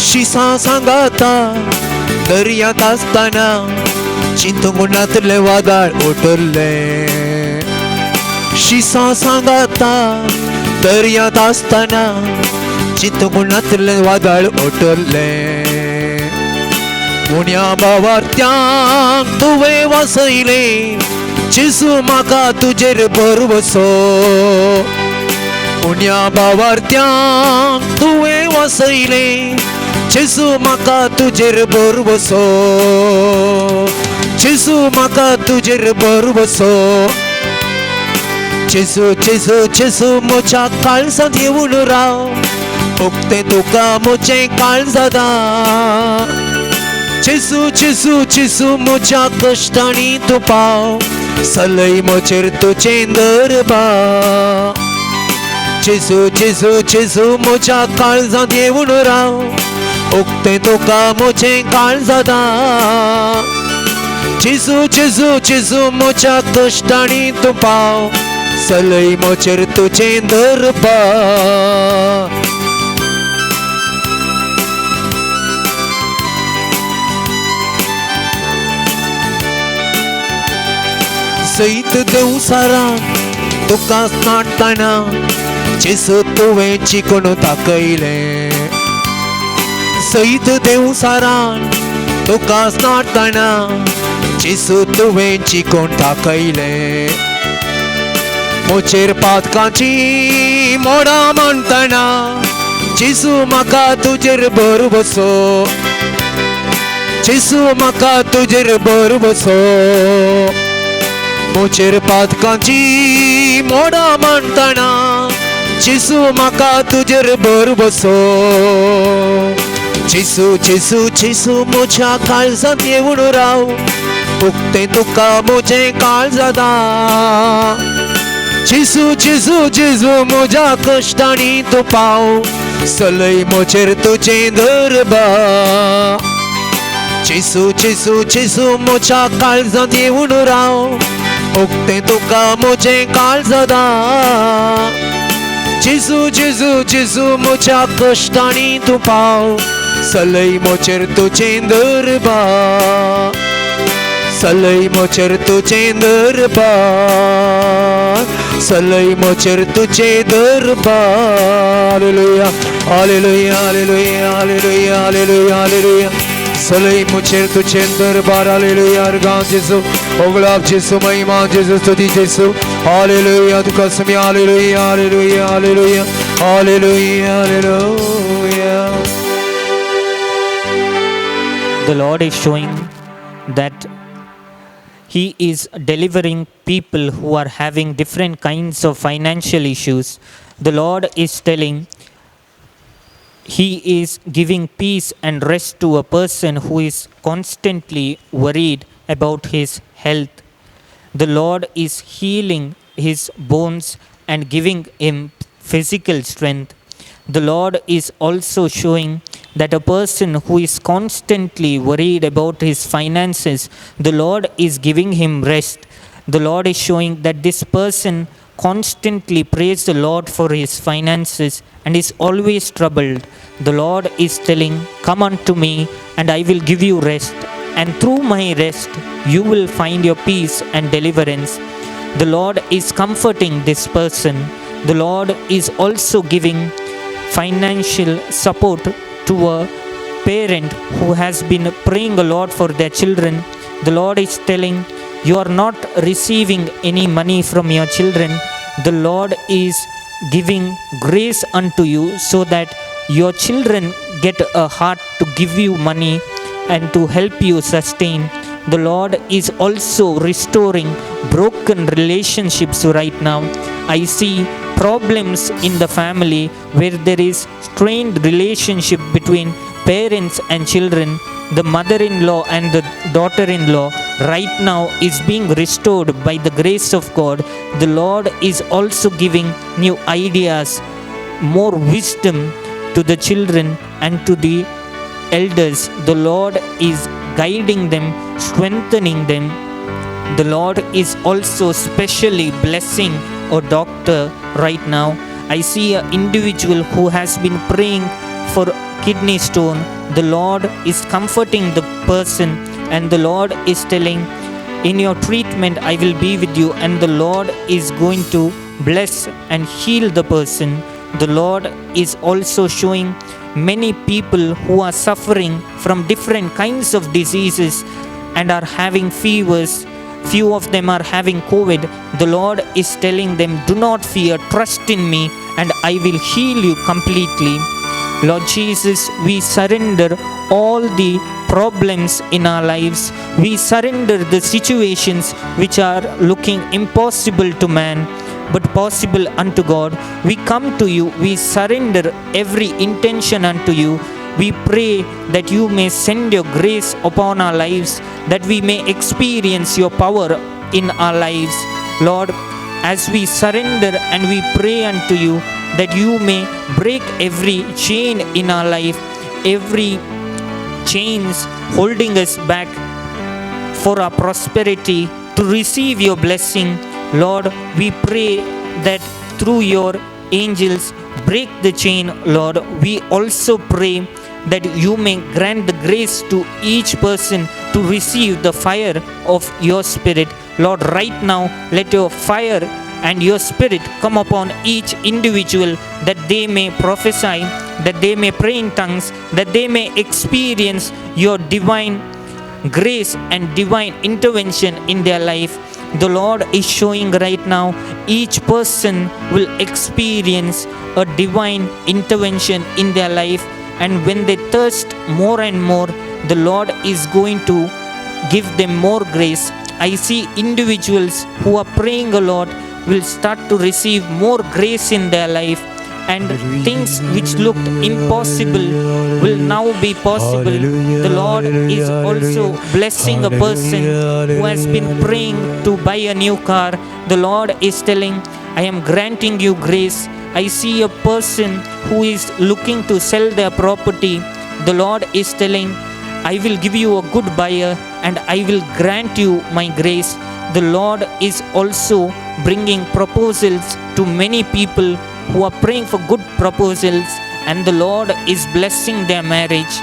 शिसा सांगाता दर्यात असताना चिंतमुनातले वादळ ओटरले शिसा सांगाता दर्यात असताना चिंतमुनातले वादळ ओटरले उण्या बावार्थ्यांक तुवे वासयले चिसू म्हाका तुजेर बरवसो उण्या बावार्थ्यांक तुवे वासयले चिसू म्हाका तुजेर बरवसो चिसू म्हाका तुजेर बरवसो चिसू चिसू चिसू म्हज्या काळजांत येऊन राव फुकते तुका म्हजें काळजादा चिसू चिसू चिसू म्हज्या कश्टांनी तूं पाव सलय म्हजेर तुजें दरबा चिसू चिसू चिसू म्हज्या काळजांत येऊन राव उक्ते तुका म्हजें काळजादा चिसू चिसू चिसू म्हज्या कश्टांनी तूं पाव सलय म्हजेर तुजें दरबा सैत देवसारान तुका नाटतना चिसू तुवें चिकोन ताकयलें सैत देवसारान तुका नाटतना चिसू तुवें चिकोन ताकयलें म्हजेर पातकांची मोडां मांडतना चिसू म्हाका तुजेर बरवसो चिसू म्हाका तुजेर बरवसो म्हजेर पातकांची मोडां मांडतना चिसू म्हाका तुजेर बरवसो चिसू चिसू चिसू म्हज्या काळजांत येऊन राव उक्तें तुका म्हजें काळजादा चिसू चिसू चिसू म्हज्या कश्टांनी तूं पाव सलय म्हजेर तुजें दरबा चिसू चिसू चिसू म्हज्या काळजांत येऊन राव उक्तें तुका म्हजें काळजादा चिसू चिसू चिसू म्हज्या कश्टांनी तूं पाव सलय म्हजेर तुजें दरबा सलय म्हजेर तुजें दरबा सलय म्हजेर तुजें दरबा hallelujah hallelujah hallelujah hallelujah hallelujah hallelujah सलय म्हजेर तुजें दरबार हालेलुया अर्गां जेसू ओगलाप जेसू महिमा जेसू स्तुती जेसू हालेलुया तुका समी hallelujah hallelujah hallelujah hallelujah hallelujah The Lord is showing that He is delivering people who are having different kinds of financial issues. The Lord is telling He is giving peace and rest to a person who is constantly worried about his health. The Lord is healing his bones and giving him physical strength. The Lord is also showing that a person who is constantly worried about his finances, the Lord is giving him rest. The Lord is showing that this person constantly prays the Lord for his finances and is always troubled, the Lord is telling, "Come unto me, and I will give you rest. And through my rest, you will find your peace and deliverance." The Lord is comforting this person. The Lord is also giving financial support to a parent who has been praying a lot for their children. The Lord is telling, you are not receiving any money from your children. The Lord is giving grace unto you so that your children get a heart to give you money and to help you sustain. The Lord is also restoring broken relationships right now. I see problems in the family where there is strained relationship between parents and children. The mother-in-law and the daughter-in-law right now is being restored by the grace of God. The Lord is also giving new ideas, more wisdom to the children and to the elders. The Lord is guiding them, strengthening them. The Lord is also specially blessing a doctor right now. I see an individual who has been praying for kidney stone. The Lord is comforting the person, and the Lord is telling, in your treatment I will be with you, and the Lord is going to bless and heal the person. The Lord is also showing many people who are suffering from different kinds of diseases and are having fevers. Few of them are having COVID. The Lord is telling them, do not fear, trust in me, and I will heal you completely. Lord Jesus, we surrender all the problems in our lives. We surrender the situations which are looking impossible to man, but possible unto God. We come to you. We surrender every intention unto you. We pray that you may send your grace upon our lives, that we may experience your power in our lives. Lord, as we surrender and we pray unto you, that you may break every chain in our life, every chains holding us back for our prosperity, to receive your blessing. Lord, we pray that through your angels break the chain. Lord, we also pray that you may grant the grace to each person to receive the fire of your Spirit. Lord, right now, let your fire and your Spirit come upon each individual, that they may prophesy, that they may pray in tongues, that they may experience your divine grace and divine intervention in their life. The Lord is showing right now, each person will experience a divine intervention in their life, and when they thirst more and more, the Lord is going to give them more grace. I see individuals who are praying a lot will start to receive more grace in their life, and things which looked impossible will now be possible. The Lord is also blessing a person who has been praying to buy a new car. The Lord is telling, I am granting you grace. I see a person who is looking to sell their property. The Lord is telling, I will give you a good buyer and I will grant you my grace. The Lord is also bringing proposals to many people who are praying for good proposals, and the Lord is blessing their marriage.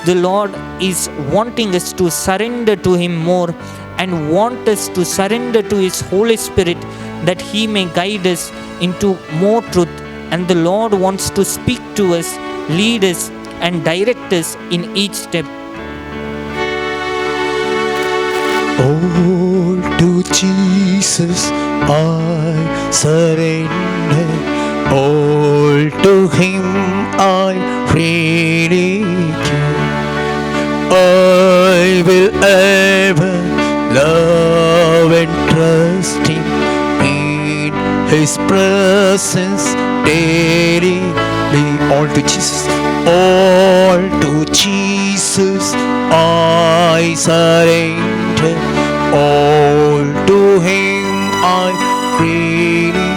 The Lord is wanting us to surrender to Him more, and want us to surrender to His Holy Spirit, that He may guide us into more truth. And the Lord wants to speak to us, lead us, and direct us in each step. All to Jesus I surrender, all to Him I freely give. I will ever love and trust Him, in His presence daily. All to Jesus, all to Jesus I surrender, all to Him I freely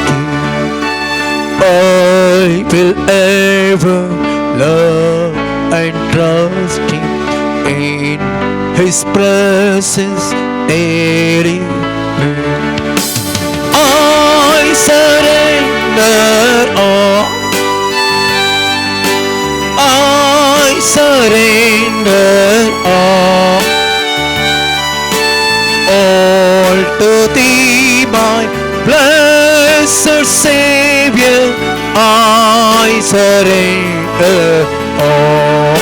give. I will ever love and trust Him, in His presence daily. I surrender all. I surrender all to thee, my blessed Savior. I surrender all.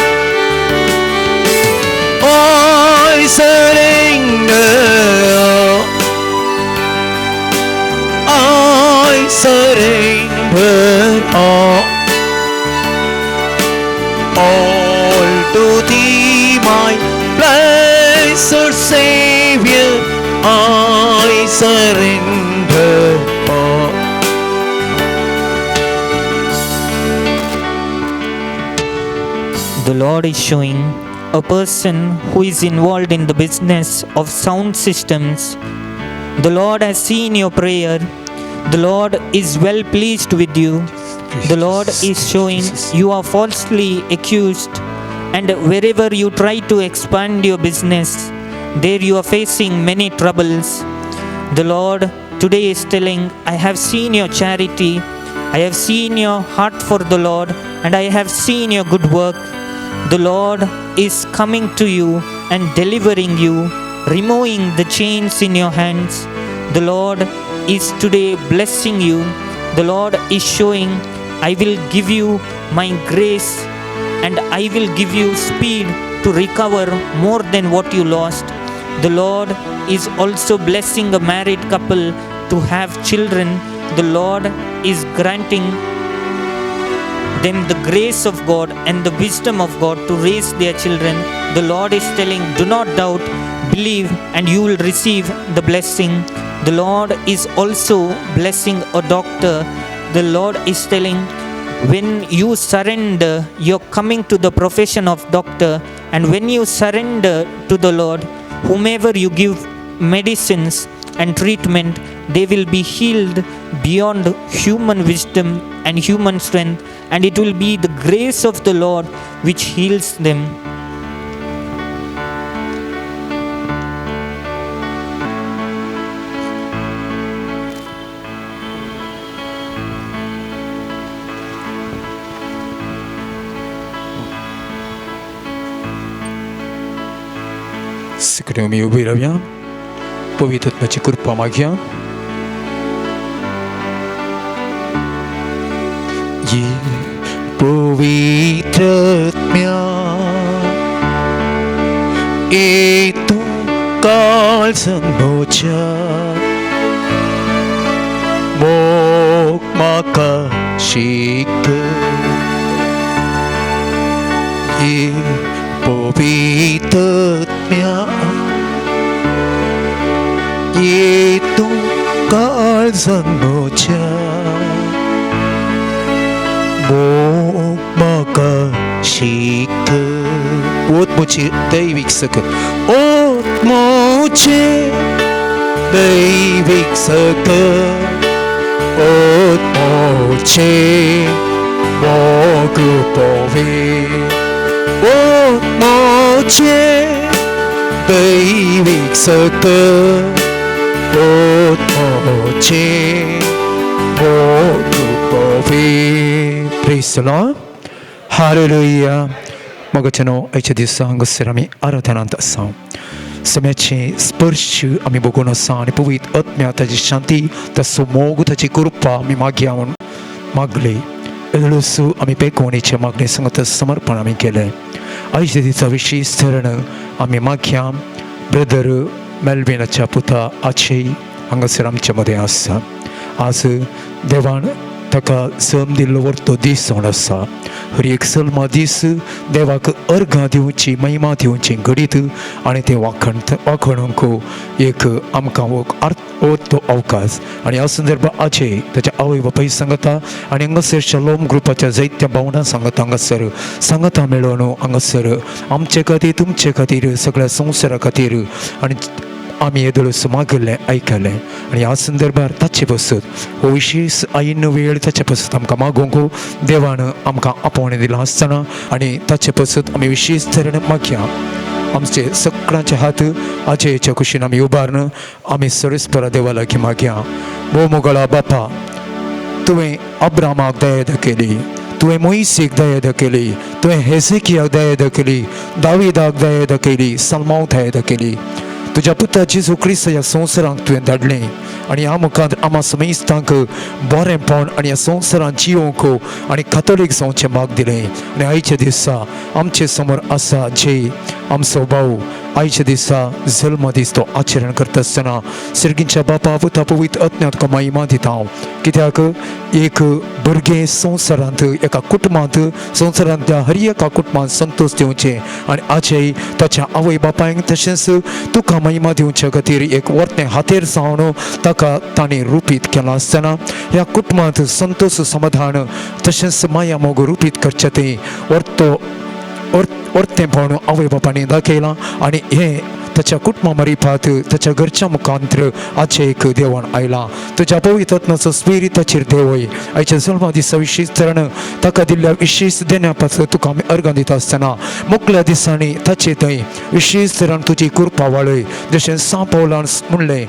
I surrender all. I surrender all. All to thee, my blessed Savior. I surrender all. The Lord is showing a person who is involved in the business of sound systems. The Lord has seen your prayer. The Lord is well pleased with you. The Lord is showing you are falsely accused, and wherever you try to expand your business, there you are facing many troubles. The Lord today is telling, I have seen your charity, I have seen your heart for the Lord, and I have seen your good work. The Lord is coming to you and delivering you, removing the chains in your hands. The Lord is today blessing you. The Lord is showing, I will give you my grace, and I will give you speed to recover more than what you lost. The Lord is also blessing a married couple to have children. The Lord is granting them the grace of God and the wisdom of God to raise their children. The Lord is telling, do not doubt, believe, and you will receive the blessing. The Lord is also blessing a doctor. The Lord is telling, when you surrender, you're coming to the profession of doctor, and when you surrender to the Lord, whomever you give medicines and treatment, they will be healed beyond human wisdom and human strength, and it will be the grace of the Lord which heals them. Sekarang kami ubirabya, pavitrat machi kurpa magya. Ye pavitratmya, itu kal sanbocha, mok maka shikta. Ye pavitratmya, itu kal sanbocha, mok maka shikta. Ot moche daivik saka, ot moche daivik saka, ot moche mogu pove, ot moche daivik saka, ot moche mogu pove. Praise the Lord. Hallelujah. Magachano aichadisa angasirami aradhananta. Semeci spurshi ami bogona sani puvit atmya taji shanti tasu mogu taji kurpa mi magyamun magle elulusu ami pekoni che magne sangata samarpana mi kele aichadisa vishistarana ami magyam brother Melvin chaputa achi angasiram chamade asa as devan taka samdil vorto disonasa हर एक सलमा दिस देवा का अर्घा दिवची महिमा दिवची गणित आणि ते वाखण को एक आमकां अर्थ ओतो अवकाश आणि ह्या संदर्भात आजे त्याच्या आवय बापाय सांगता आणि हांगासर शलोम ग्रुपाच्या जायत्या भावना सांगता हांगासर सांगता मेळोन हांगासर आमचे खातीर तुमचे खातीर सगळ्या संवसारा खातीर आणि आम्ही येदळूस मागले ऐकले आणि ह्या संदर्भात ताचे बसत हो विशेष आईन वेळ ताचे बसत आमकां मागोंक देवान आमकां आपोवणें दिलां आसतना आणि ताचे बसत आमी विशेष तरेन मागया आमचे सगळ्यांचे हात आजच्या कुशीन आम्ही उभारणं आम्ही सर्वेस्परा देवाला की मागया. वो मुगळा बापा, तुवें अब्रामाक दया दाखयली, तुवें मोइसेक दया दाखयली, तुवें हेसेकियाक दया दाखयली, दाविदाक दया दाखयली, सलमाक दया दाखयली. तुज्या पुता जेजू क्रिस्त ह्या संवसारांक तुवें धाडलें आनी ह्या मुखार आम्हा समेस्तांक बरेंपण आनी ह्या संवसारांत जियोंक आनी कातोलीक जावचें माग दिलें. आनी आयच्या दिसा आमचे समोर आसा जे आमचो भाऊ आयच्या दिसा जल्म दीस तो आचरण करता आसतना सर्गींच्या बापा पुता पवित्र आत्म्याक तुका महिमा दिता हांव. कित्याक एक भुरगें संवसारांत एका कुटुंबांत संवसारांतल्या हर एका कुटुंबांत संतोश दिवचें आनी आजय ताच्या आवय बापायक तशेंच तुका महिमा दिवच्या खातीर एक वर्तें हातेर जावन ताका ताणें रुपीत केलां आसतना ह्या कुटुंबांत संतोष समाधान तशेंच माया मोग रुपीत करचें तें वर्तेंपण आवय बापायनी दाखयलां आनी हें ताच्या कुटुंबा मरिपात ताच्या घरच्या मुखांतर आजचे एक देवण आयला. तुज्या पवित्र आत्म्याचो स्पिरीट ताचेर देवय आयच्या जल्मा दिसा विशेष तरेन ताका दिल्ल्या विशेष देण्या पासून तुका आमी अर्गां दिता आसतना मुखल्या दिसांनी ताचे थंय विशेष तरेन तुजी कृपा वाळय. जशें सा पौलान म्हणलें,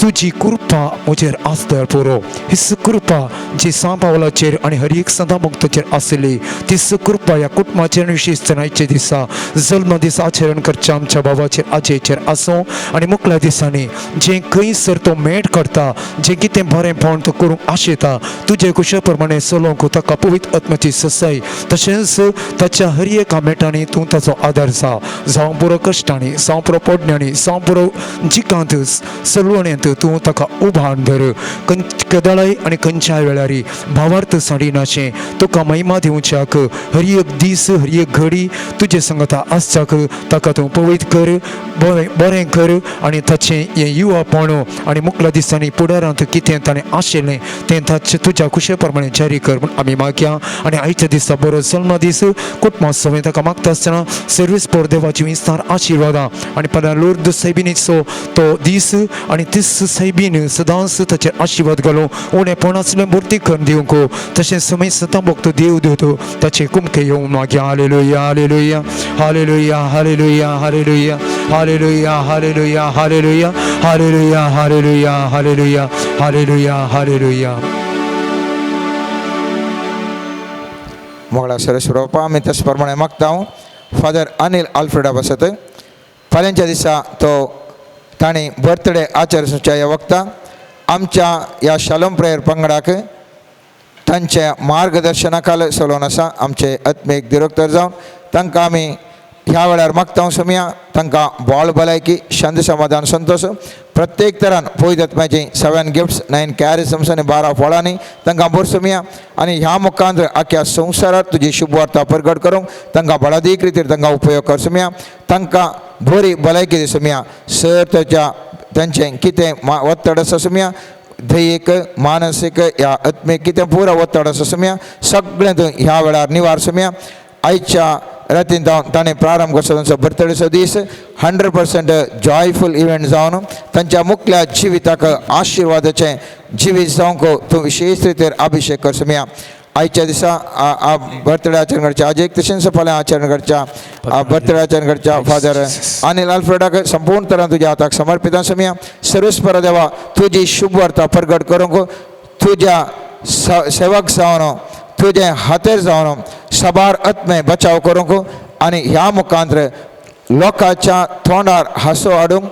तुजी कृपा म्हजेर आसल्यार पुरो. ही कृपा जी सा पौलाचेर आनी हर एक सदां भक्ताचेर आसली ती कृपा ह्या कुटुंबाचेर विशेष तरेन आयच्या दिसा जल्म दीस आचरण करच्या आमच्या बाबाचेर आजयचेर आसूं आनी मुखल्या दिसांनी जें खंयसर तो मेट करता जें कितें बरेंपण तो करूंक आशेता तुजे कुशे प्रमाणे चलोवंक ताका पवित्र आत्म्याची ससाय तशेंच ताच्या हर एका मेटांनी तूं ताचो आदार जावं पुरो कश्टांनी जावं पुरो पोडण्यांनी जावं पुरो जिकांत चलवण्यांत तूं ताका उभारून धर. कदळाय आनी खंयच्याय वेळारी भावार्थ साडिनाशें तुका महिमा दिवच्याक हर एक दीस हर एक घडी तुजे संगता आसच्याक ताका तूं पवित्र कर, बरें कर आनी ताचें हें युवापण आनी मुखल्या दिसांनी फुडारांत कितें ताणें आशिल्लें तें ताचे तुज्या कुशे प्रमाणे जारी कर म्हूण आमी मागया. आनी आयच्या दिसा बरो जल्मा दीस कुटुंबासोवें ताका मागता आसतना सर्वीस पोर देवाची विस्तार आशिर्वादां आनी पदा लोर्द सायबिणीचो तो दीस आनी तीस सायबीन सदांच ताचेर आशिर्वाद घालूं उणेपणांतलें मुर्ती करून दिवंक तशें समय सदां भक्त देव दिवतो ताचे कुमके येवं मागया. Hallelujah hallelujah hallelujah hallelujah hallelujah hallelujah hallelujah hallelujah hallelujah hallelujah hallelujah hallelujah hallelujah. मोगळा सरस बापा आमी तशे प्रमाणे मागता हांव फादर अनिल आल्फ्रेडा बसत फाल्यांच्या दिसा तो ताणी बर्थडे आचरच्या ह्या वक्ता आमच्या ह्या शालोम प्रेयर पंगडाक तांच्या मार्गदर्शनाखाल चलोवन आसा आमचे आत्मीक डिरेक्टर जावन तांकां आमी ह्या वेळार मागता सोम्या तांकां बॉल भलायकी शांती समाधान संतोष प्रत्येक तरान पवित्र आत्म्याची 7 गिफ्ट्स 9 कॅरिझम्स आनी 12 फळांनी तांकां बरो सोम्या आनी ह्या मुखांतर आख्या संवसारांत तुजी शुभ वार्ता प्रगट करूंक तांकां बळादीक रितीर तांकां उपयोग कर सोम्या तांकां बरी भलायकी दी सोम्या सर तांचें कितें वत्तड आसा सोम्या ध्येयिक मानसीक ह्या आत्मीक कितें पुरो वत्तड आसा सोम्या सगळें ह्या वेळार निवार सोम्या. आयच्या रातीन ताणें प्रारंभ करचो तांचो बर्थडेचो दीस 100% जॉयफूल इव्हेंट जावन तांच्या मुखल्या जिविताक आशिर्वादाचें जिवीत जावंक तूं विशेष रितीर अभिषेक कर सोम्या. आयच्या दिसा बर्थडे आचरण करच्या आज एक तशेंच फाल्यां आचरण करच्या बर्थडे आचरण करच्या फादर अनिल आल्फ्रेडाक संपूर्ण तरान तुज्या हाताक समर्पित सोम्या. सर्वेस्पर देवा तुजी शुभ वार्ता प्रगट करूंक तुज्या सेवक जावन तुजें हातेर जावन सबार आत्मे बचाव करूंक आनी ह्या मुखांतर लोकांच्या तोंडार हांसो हाडूंक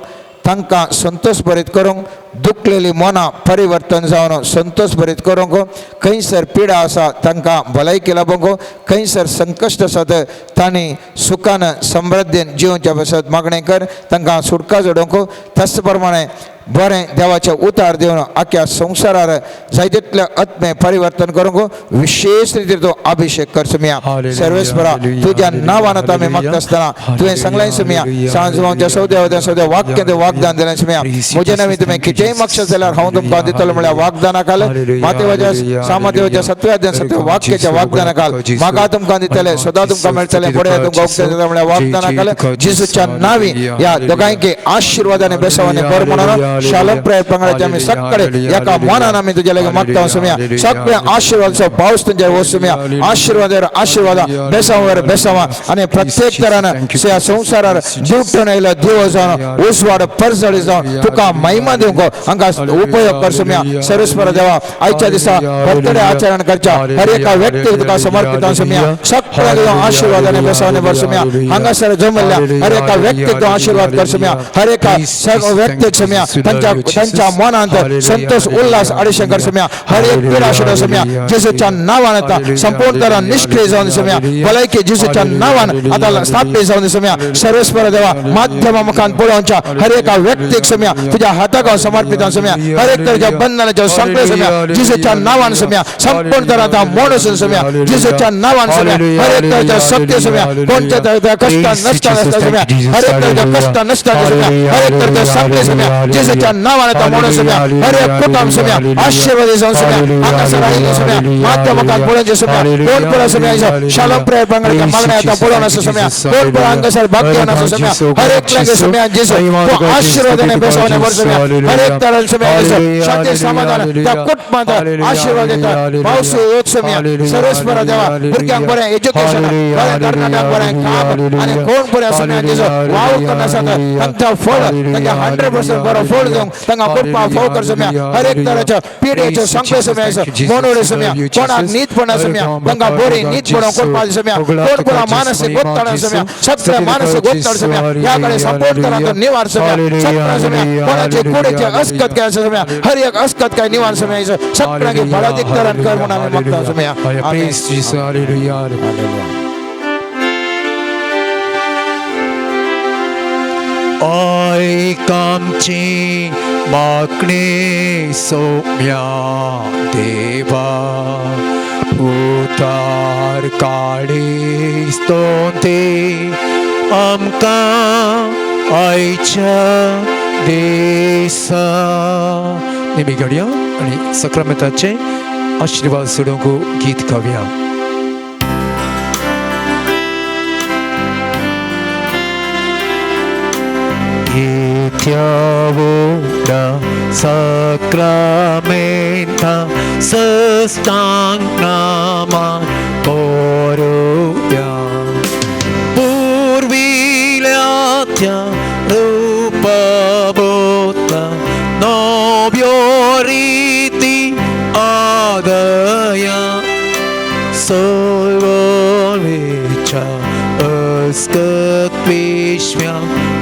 तांकां संतोष भरीत करूंक दुखलेली मनां परिवर्तन जावन संतोष भरीत करूंक खंयसर पिडा आसा तांकां भलायकी लाभूंक खंयसर संकश्ट आसात तांणी सुखान समृद्धीन जिवच्या बसत मागणें कर तांकां सुटका जोडूंक तशे प्रमाणे बरें देवाचें उतार दिवन आख्या संवसारार जाय तितले आत्मे परिवर्तन करूंक विशेष रितीर तूं अभिषेक कर सोम्या. सर्वेस्परा तुज्या नांवान आतां आमी मागता आसतना तुवें सांगलें सोम्या सांजवांच्या सौद्या वाक्य वागदान दिलें सोम्या म्हजे नवी तुवें कितेंय मागशात जाल्यार हांव तुमकां दितलो म्हळ्यार वागदानाकाल मातेवाच्या सामादेवाच्या 7व्या अध्यायान 7 वाक्याच्या वागदानाकाल मागा तुमकां दितले सदां तुमकां मेळटलें फुडें तुमकां उक्तें जाता म्हळ्यार वागदानाकाल जेजूच्या नांवी ह्या दोगांयकी आशिर्वादाने बेसावाने बर म्हणून शालोम प्रेयर पंगडाचे आम्ही सगळे एका मनानं आम्ही तुझ्या लगे मागता समया सगळे आशीर्वादाचा पाऊस तुझ्या वर समया आशीर्वाद बेसावर बेसावा आणि प्रत्येक तरानं त्या संसारार जीवठण येला दिवस जाऊन उसवाड परसळी जाऊन तुका महिमा देऊ गो अंगा उपयोग कर समया सर्वेश्वर देवा आजच्या दिवसा बर्थडे आचरण करच्या हर एका व्यक्ती तुका समर्पित समया सगळे आशीर्वादाने बेसावने वर समया अंगा सर जमल्या हर एका व्यक्ती तो आशीर्वाद कर समया हर एका सर्व व्यक्ती समया त्यांच्या मनात संतोष उल्हास अडीशन कर समया हर एक पीडाशुड समया जेसूच्या नावानं संपूर्ण तरह निष्क्रिय जाऊन समया भलाई की जेसूच्या नावानं आता स्थापित जाऊन समया सर्वेश्वर देवा माध्यम मकान पुढच्या हर एका व्यक्ती समया तुझ्या हाताक समर्पित समया हर एक तरच्या बंधनाच्या संपले समया जेसूच्या नावानं समया संपूर्ण तरह मोडस समया जेसूच्या नावानं समया हर एक तरच्या सत्य समया कोणत्या तरच्या कष्ट नष्ट समया हर एक तरच्या कष्ट नष्ट समया हर एक तरच्या संपले समया जेसूच्या नावानं मोडस समया हर एक कुटुंब समया आशीर्वाद जाऊन समया आकाश राहिले समया माध्यम मकान पुढच्या समया कोण पुढे समया शालोम प्रेयर पंगडच्या मागण्या आता पुढवणार समया कोण पुढे अंगसर भाग्य होणार समया हर एक लगे समया जेसू तो आशीर्वादाने बेसावने वर समया हर एक तरल समया शांती समाधान त्या कुटुंबात आशीर्वाद देतात पाऊस येत समया सर्वेश्वर देवा भुरग्यांक बरे एज्युकेशन बरे कर्नाटक बरे काम आणि कोण पुढे समया जेसू वाव करण्यासाठी त्यांचा फळ त्यांच्या 100% बरं फळ देऊन त्यांना कुटुंबा फळ कर समया हर एक तरच्या पिढीचे संख्या समया मोनोडे समया कोणा नीतपणा समया त्यांना बोरे नीतपणा कुटुंबा समया कोण पुरा मानसिक गोत्ताळ समया सगळे मानसिक गोत्ताळ समया याकडे सपोर्ट करा निवार समया सगळे समया कोणाचे कुडेचे अस्कत काय समया हर एक अस्कत काय निवार समया सगळ्यांचे फळाधिकरण कर म्हणून आम्ही मागतो समया आमची मागणे सौम्या देवा उतार काढे स्तोते आमका आईच्या देसा नेहमी घडया आणि सक्रामेंताचे आशीर्वाद सोडूंक गीत गावया. Ora sacramenta sestangama koruya purvilatya rupabota nobioriti adaya solvolicha askat vishmya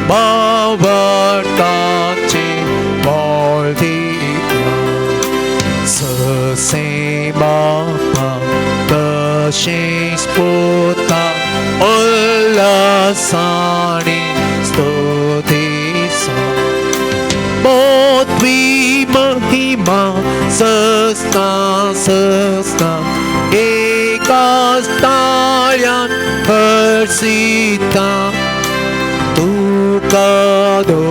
Bhavatache Valdika Sasema Dashes Pota Ullasani Stotisa Bodhi Mahima Sasta Ekastalyan Persita Tukado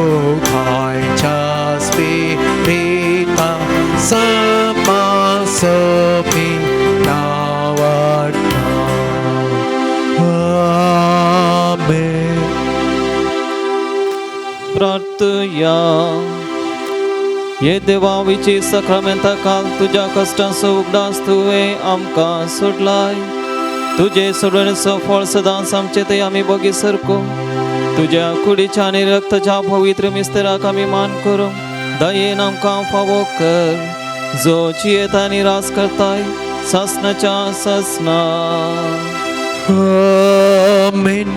Kaicha Spirita Samasopi Navarta Amen. प्रार्थया ये देवा विची सक्रमेंता काल तुझ्या कष्टांचो उगडास तुवें आमकां सोडलाय तुझे सोडण्याचं फळ सदांच आमचे ते आम्ही बघी सरको तुझ्या कुडीच्या आणि रक्ताच्या पवित्र मिस्तेराक आम्ही मान करू दयेन आमकां फावो कर जो जियेता आणि रास करताय सासनाच्या सासना Amen.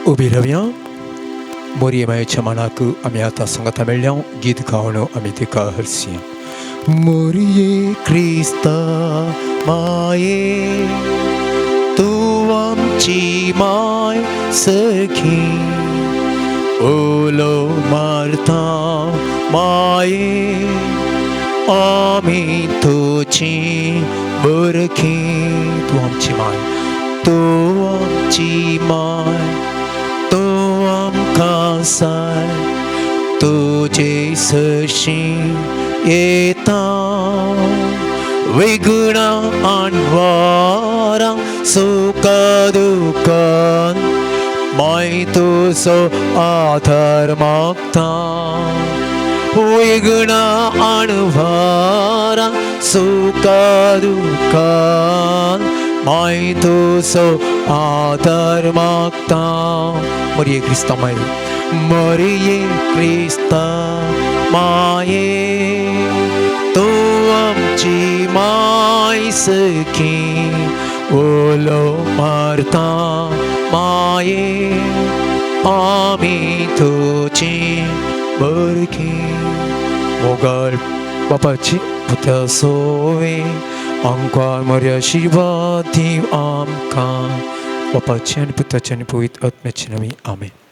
उभी राहूया. 모리마의 마나크 아미아타 성가타 멜량 기드 가오노 아미티카 헐시야 모리에 크리스타 마에 tuam mai serki olo marta mai ami tuchi berki tuam mai tuam kasai tuje sershi eta Vigna anvarang sukadukan mai tu so adharmakta Vigna anvarang sukadukan mai tu so adharmakta Maria Krista mai Maria Krista mai तुमची माय सखी ओलो मारता माये आम्ही तुझी बरकी मोगाळ बापाची पुत्र सोवे आमकां मर्या आशीर्वाद दिव आमकां बापाची आनी पुताची आनी पवित्र आत्म्याची नांवी आमेन